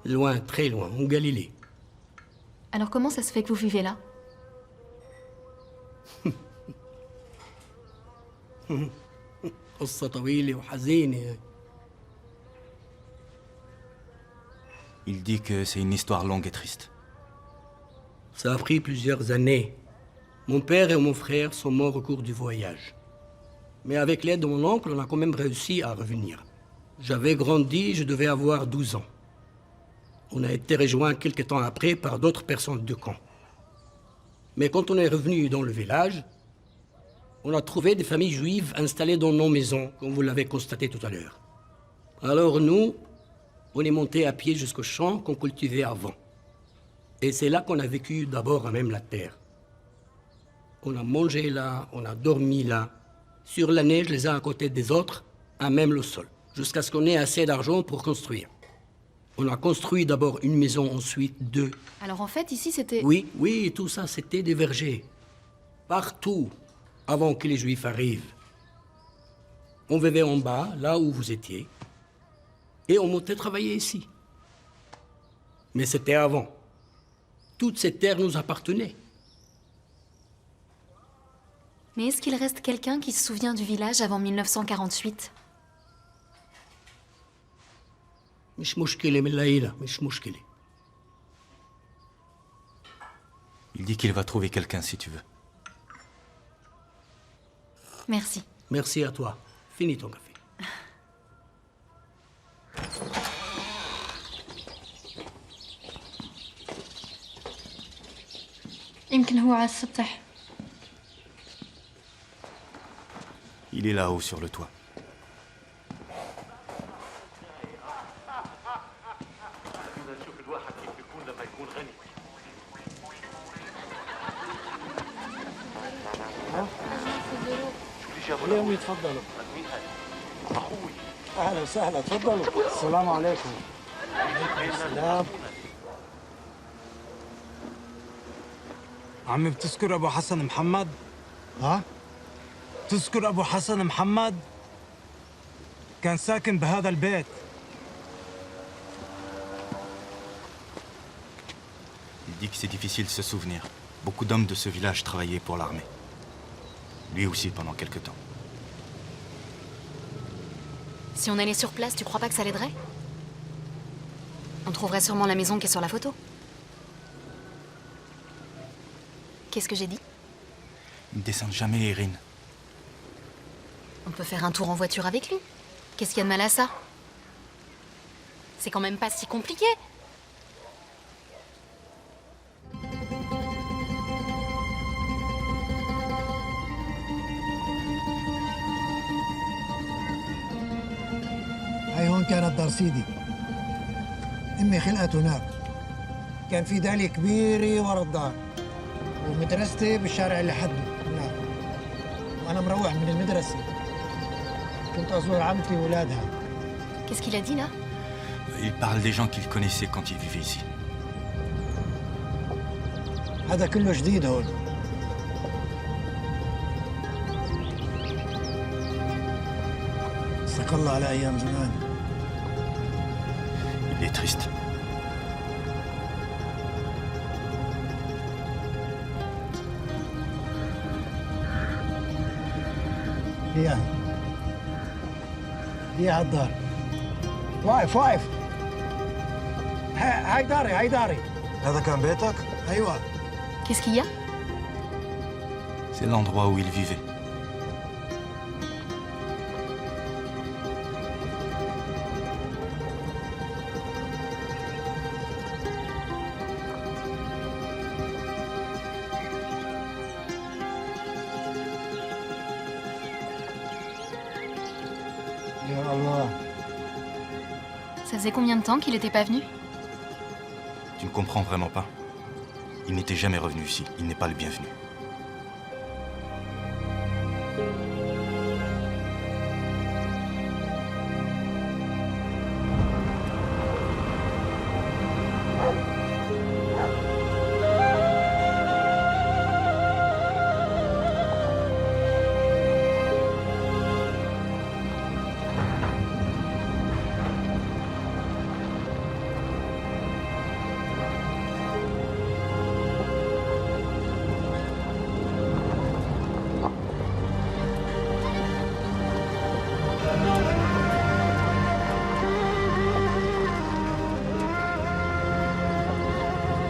Speaker 10: Loin, très loin, en Galilée.
Speaker 7: Alors comment ça se fait que vous vivez là?
Speaker 10: قصة طويلة وحزينة.
Speaker 21: Il dit que c'est une histoire longue et triste.
Speaker 10: Ça a pris plusieurs années. Mon père et mon frère sont morts au cours du voyage. Mais avec l'aide de mon oncle, on a quand même réussi à revenir. J'avais grandi, je devais avoir 12 ans. On a été rejoints quelques temps après par d'autres personnes du camp. Mais quand on est revenu dans le village, on a trouvé des familles juives installées dans nos maisons, comme vous l'avez constaté tout à l'heure. Alors nous, on est monté à pied jusqu'au champ qu'on cultivait avant. Et c'est là qu'on a vécu d'abord à même la terre. On a mangé là, on a dormi là, sur la neige les uns à côté des autres, à même le sol, jusqu'à ce qu'on ait assez d'argent pour construire. On a construit d'abord une maison, ensuite deux.
Speaker 7: Alors en fait, ici c'était...
Speaker 10: Oui, tout ça c'était des vergers. Partout, avant que les Juifs arrivent. On vivait en bas, là où vous étiez, et on montait travailler ici. Mais c'était avant. Toute cette terre nous appartenait.
Speaker 7: Mais est-ce qu'il reste quelqu'un qui se souvient du village avant 1948?
Speaker 10: مش مشكلة من العيلة، مش مشكلة.
Speaker 21: Il dit qu'il va trouver quelqu'un si tu veux.
Speaker 7: Merci.
Speaker 10: Merci à toi. Finis ton café.
Speaker 24: يمكن هو على السطح.
Speaker 21: Il est là-haut sur le toit.
Speaker 1: اليوم يتفضلوا. اهلا وسهلا، تفضلوا. السلام عليكم. السلام. عمي بتذكر ابو حسن محمد؟ ها؟ تذكر ابو حسن محمد؟ كان ساكن بهذا البيت.
Speaker 21: Il dit que c'est difficile de se souvenir. Beaucoup d'hommes de ce village travaillaient pour l'armée. Lui aussi pendant quelque temps.
Speaker 7: Si on allait sur place, tu crois pas que ça l'aiderait? On trouverait sûrement la maison qui est sur la photo. Qu'est-ce que j'ai dit?
Speaker 21: Ne descende jamais, Erin.
Speaker 7: On peut faire un tour en voiture avec lui. Qu'est-ce qu'il y a de mal à ça? C'est quand même pas si compliqué.
Speaker 25: هاي هون كانت دار سيدي. امي خلقت هناك. كان في دالية كبيرة ورا الدار. ومدرستي بالشارع اللي حده هناك. وانا مروح من المدرسة كنت ازور عمتي واولادها.
Speaker 7: Qu'est-ce qu'il a dit là?
Speaker 21: Il parle des gens qu'il connaissait quand il vivait ici.
Speaker 25: هذا كله جديد هون. استقى الله على ايام زمان.
Speaker 21: Il est triste.
Speaker 25: إياها إياها الدار. واقف واقف. هاي داري هاي داري.
Speaker 1: هذا كان بيتك؟
Speaker 25: أيوة.
Speaker 7: Qu'est-ce qu'il y a?
Speaker 21: C'est l'endroit où il vivait.
Speaker 25: يا الله.
Speaker 7: Ça faisait combien de temps qu'il n'était pas venu?
Speaker 21: Tu ne comprends vraiment pas. Il n'était jamais revenu ici. Il n'est pas le bienvenu.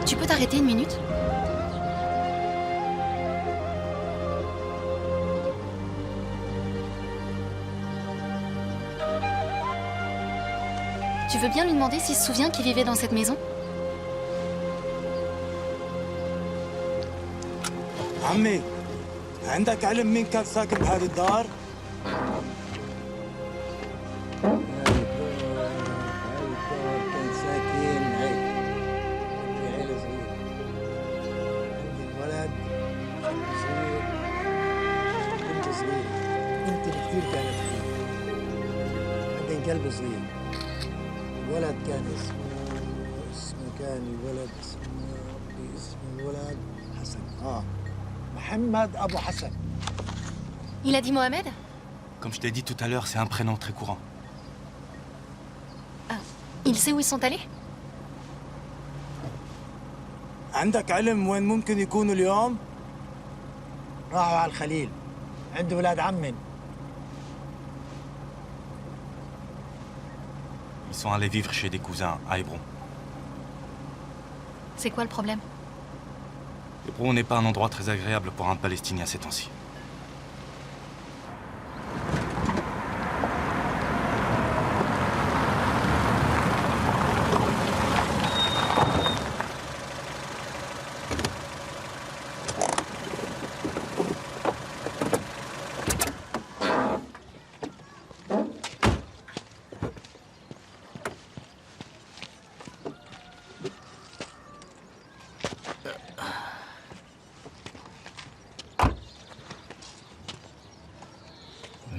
Speaker 7: Tu peux t'arrêter une minute? Tu veux bien lui demander s'il se souvient qu'il vivait dans cette maison?
Speaker 1: عمي عندك علم مين كان ساكن بهذه الدار؟
Speaker 25: كان ساكن هاي عندي عيلة صغيرة. عندي الولد صغير بنت صغيرة. بنتي كثير كانت حلوة. بعدين كلب صغير. الولد كان اسمه كان الولد اسم الولد حسن. محمد أبو حسن.
Speaker 7: Il a dit Mohamed?
Speaker 21: Comme je t'ai dit tout à l'heure, c'est un prénom très courant.
Speaker 7: Il sait où ils sont allés?
Speaker 1: عندك علم وين ممكن يكونوا اليوم؟
Speaker 25: راحوا على الخليل. عنده ولاد عمي.
Speaker 21: Ils sont allés vivre chez des cousins à Hébron.
Speaker 7: C'est quoi le problème?
Speaker 21: Hébron n'est pas un endroit très agréable pour un Palestinien ces temps-ci.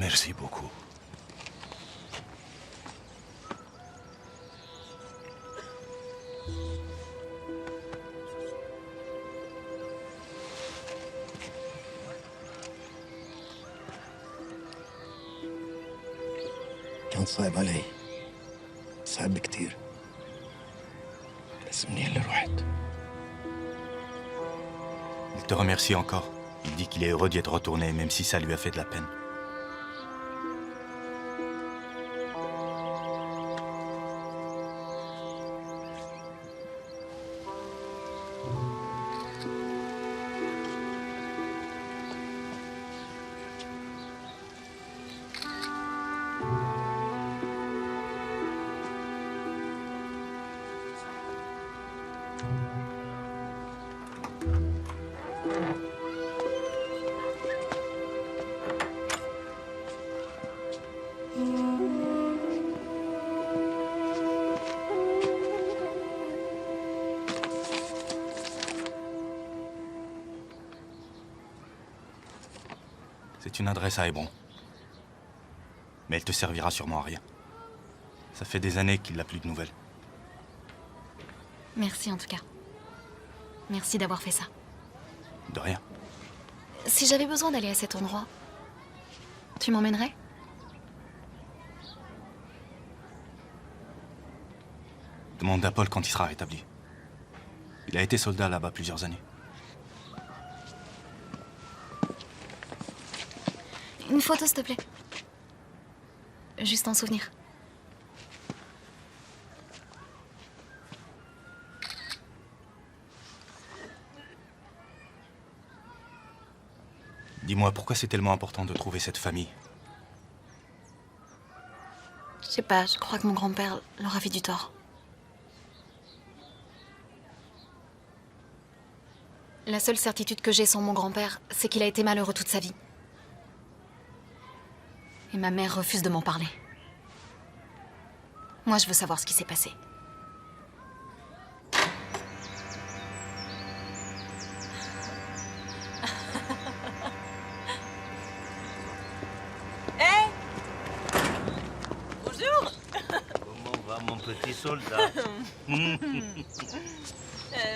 Speaker 21: Merci beaucoup.
Speaker 25: كان صعب علي. صعب كتير. بس منيح اللي رحت.
Speaker 21: Il te remercie encore. Il dit qu'il est heureux d'y être retourné, même si ça lui a fait de la peine. C'est une adresse à Hébron. Mais elle te servira sûrement à rien. Ça fait des années qu'il n'a plus de nouvelles.
Speaker 7: Merci en tout cas. Merci d'avoir fait ça.
Speaker 21: De rien.
Speaker 7: Si j'avais besoin d'aller à cet endroit, tu m'emmènerais?
Speaker 21: Demande à Paul quand il sera rétabli. Il a été soldat là-bas plusieurs années.
Speaker 7: Une photo, s'il te plaît. Juste en souvenir.
Speaker 21: Dis-moi, pourquoi c'est tellement important de trouver cette famille?
Speaker 7: Je sais pas, je crois que mon grand-père leur a fait du tort. La seule certitude que j'ai sur mon grand-père, c'est qu'il a été malheureux toute sa vie. Et ma mère refuse de m'en parler. Moi, je veux savoir ce qui s'est passé.
Speaker 8: Bonjour.
Speaker 9: Comment va mon petit soldat?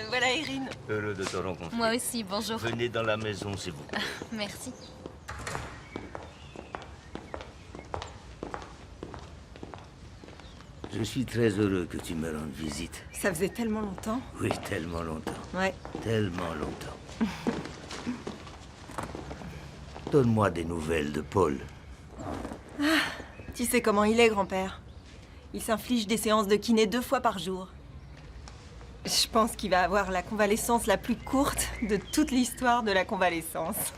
Speaker 8: Voilà Irine.
Speaker 9: Heureux de te rencontrer.
Speaker 7: Moi aussi, bonjour.
Speaker 9: Venez dans la maison, s'il vous plaît.
Speaker 7: Merci.
Speaker 9: Je suis très heureux que tu me rendes visite.
Speaker 15: Ça faisait tellement longtemps.
Speaker 9: Oui, tellement longtemps.
Speaker 15: Ouais.
Speaker 9: Tellement longtemps. Donne-moi des nouvelles de Paul.
Speaker 15: Ah, tu sais comment il est, grand-père. Il s'inflige des séances de kiné 2 fois par jour. Je pense qu'il va avoir la convalescence la plus courte de toute l'histoire de la convalescence.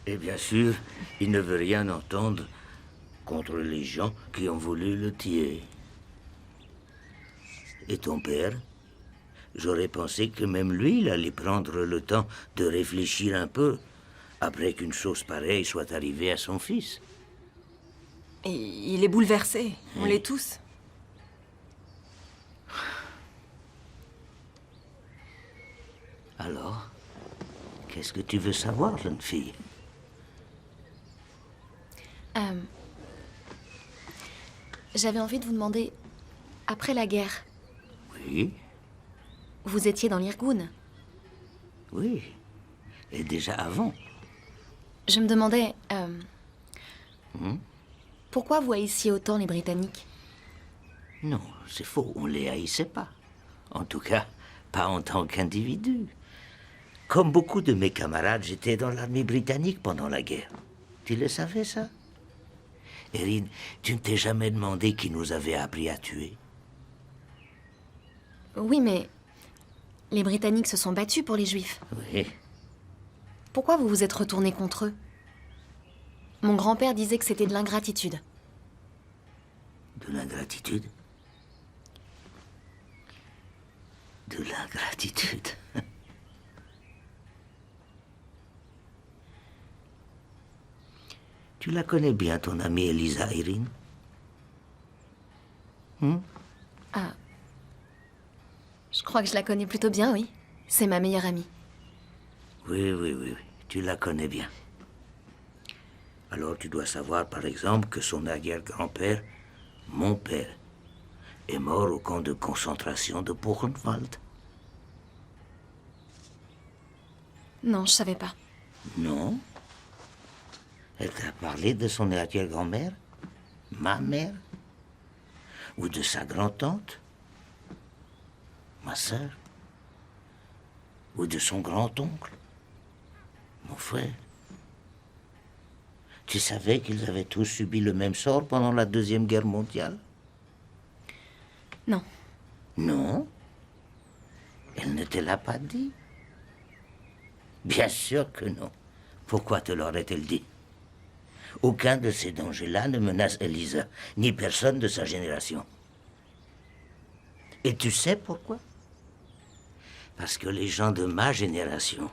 Speaker 9: Et bien sûr, il ne veut rien entendre contre les gens qui ont voulu le tuer. Et ton père? J'aurais pensé que même lui, il allait prendre le temps de réfléchir un peu après qu'une chose pareille soit arrivée à son fils.
Speaker 15: Et il est bouleversé. On l'est tous.
Speaker 9: Alors, qu'est-ce que tu veux savoir, jeune fille?
Speaker 7: J'avais envie de vous demander, après la guerre,
Speaker 9: Oui,
Speaker 7: vous étiez dans l'Irgun.
Speaker 9: oui. Et déjà avant.
Speaker 7: Je me demandais,
Speaker 9: Hmm?
Speaker 7: pourquoi vous haissiez autant les Britanniques?
Speaker 9: Non, c'est faux, on les haïssait pas. En tout cas, pas en tant qu'individu. Comme beaucoup de mes camarades, j'étais dans l'armée britannique pendant la guerre. Tu le savais, ça? Erin, tu ne t'es jamais demandé qui nous avait appris à tuer?
Speaker 7: Oui, mais les Britanniques se sont battus pour les Juifs.
Speaker 9: Oui.
Speaker 7: Pourquoi vous vous êtes retourné contre eux? Mon grand-père disait que c'était de l'ingratitude.
Speaker 9: De l'ingratitude? De l'ingratitude. Tu la connais bien, ton amie Elisa, Erin?
Speaker 7: Ah. Je crois que je la connais plutôt bien, oui. C'est ma meilleure amie.
Speaker 9: Oui, oui, oui, oui. Tu la connais bien. Alors tu dois savoir, par exemple, que son arrière-grand-père, mon père, est mort au camp de concentration de Buchenwald.
Speaker 7: Non, je savais pas.
Speaker 9: Non? Elle t'a parlé de son arrière-grand-mère? Ma mère? Ou de sa grand-tante? Ma sœur? Ou de son grand-oncle? Mon frère? Tu savais qu'ils avaient tous subi le même sort pendant la Deuxième Guerre mondiale?
Speaker 7: Non.
Speaker 9: Non? Elle ne te l'a pas dit? Bien sûr que non. Pourquoi te l'aurait-elle dit? Aucun de ces dangers-là ne menace Elisa, ni personne de sa génération. Et tu sais pourquoi? Parce que les gens de ma génération,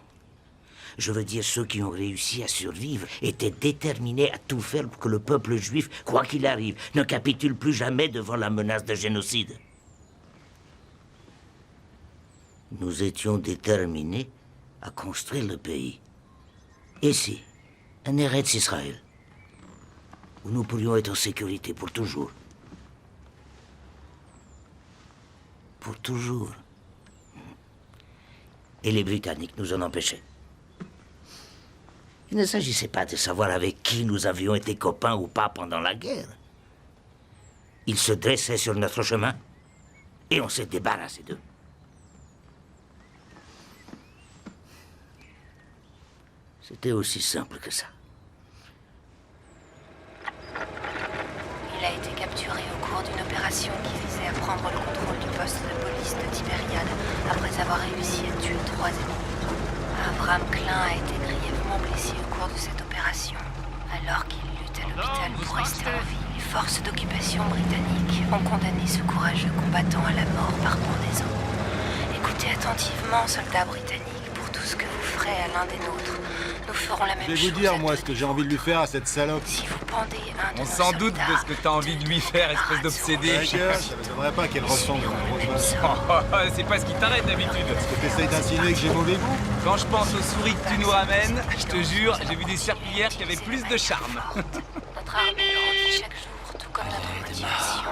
Speaker 9: je veux dire ceux qui ont réussi à survivre, étaient déterminés à tout faire pour que le peuple juif, quoi qu'il arrive, ne capitule plus jamais devant la menace de génocide. Nous étions déterminés à construire le pays. Ici, un Eretz Israël, où nous pourrions être en sécurité pour toujours. Pour toujours. Et les Britanniques nous en empêchaient. Il ne s'agissait pas de savoir avec qui nous avions été copains ou pas pendant la guerre. Ils se dressaient sur notre chemin et on s'est débarrassé d'eux. C'était aussi simple que ça.
Speaker 23: Il a été capturé au cours d'une opération qui visait à prendre le contrôle du poste de police de Tibériade après avoir réussi à tuer 3 ennemis. Avram Klein a été grièvement blessé au cours de cette opération. Alors qu'il lutte à l'hôpital pour rester en vie, les forces d'occupation britanniques ont condamné ce courageux combattant à la mort par pendaison. Écoutez attentivement, soldats britanniques, pour tout ce que vous ferez à l'un des nôtres. Nous ferons la même chose.
Speaker 12: Je vais vous dire, moi, ce que j'ai envie de lui faire à cette salope.
Speaker 23: Si vous pendez un de
Speaker 13: On
Speaker 23: nos
Speaker 13: s'en doute
Speaker 23: soldats,
Speaker 13: de ce que t'as envie de lui faire, espèce d'obsédé.
Speaker 12: Ça ne m'étonnerait pas qu'elle ressemble à une grosse
Speaker 13: Oh, c'est pas ce qui t'arrête d'habitude.
Speaker 12: Est-ce que t'essayes d'insinuer que j'ai mauvais goût?
Speaker 13: Quand je pense aux souris que tu nous ramènes, je te jure, j'ai vu des serpillières qui avaient plus de charme.
Speaker 23: Notre armée grandit chaque jour, tout comme notre motivation.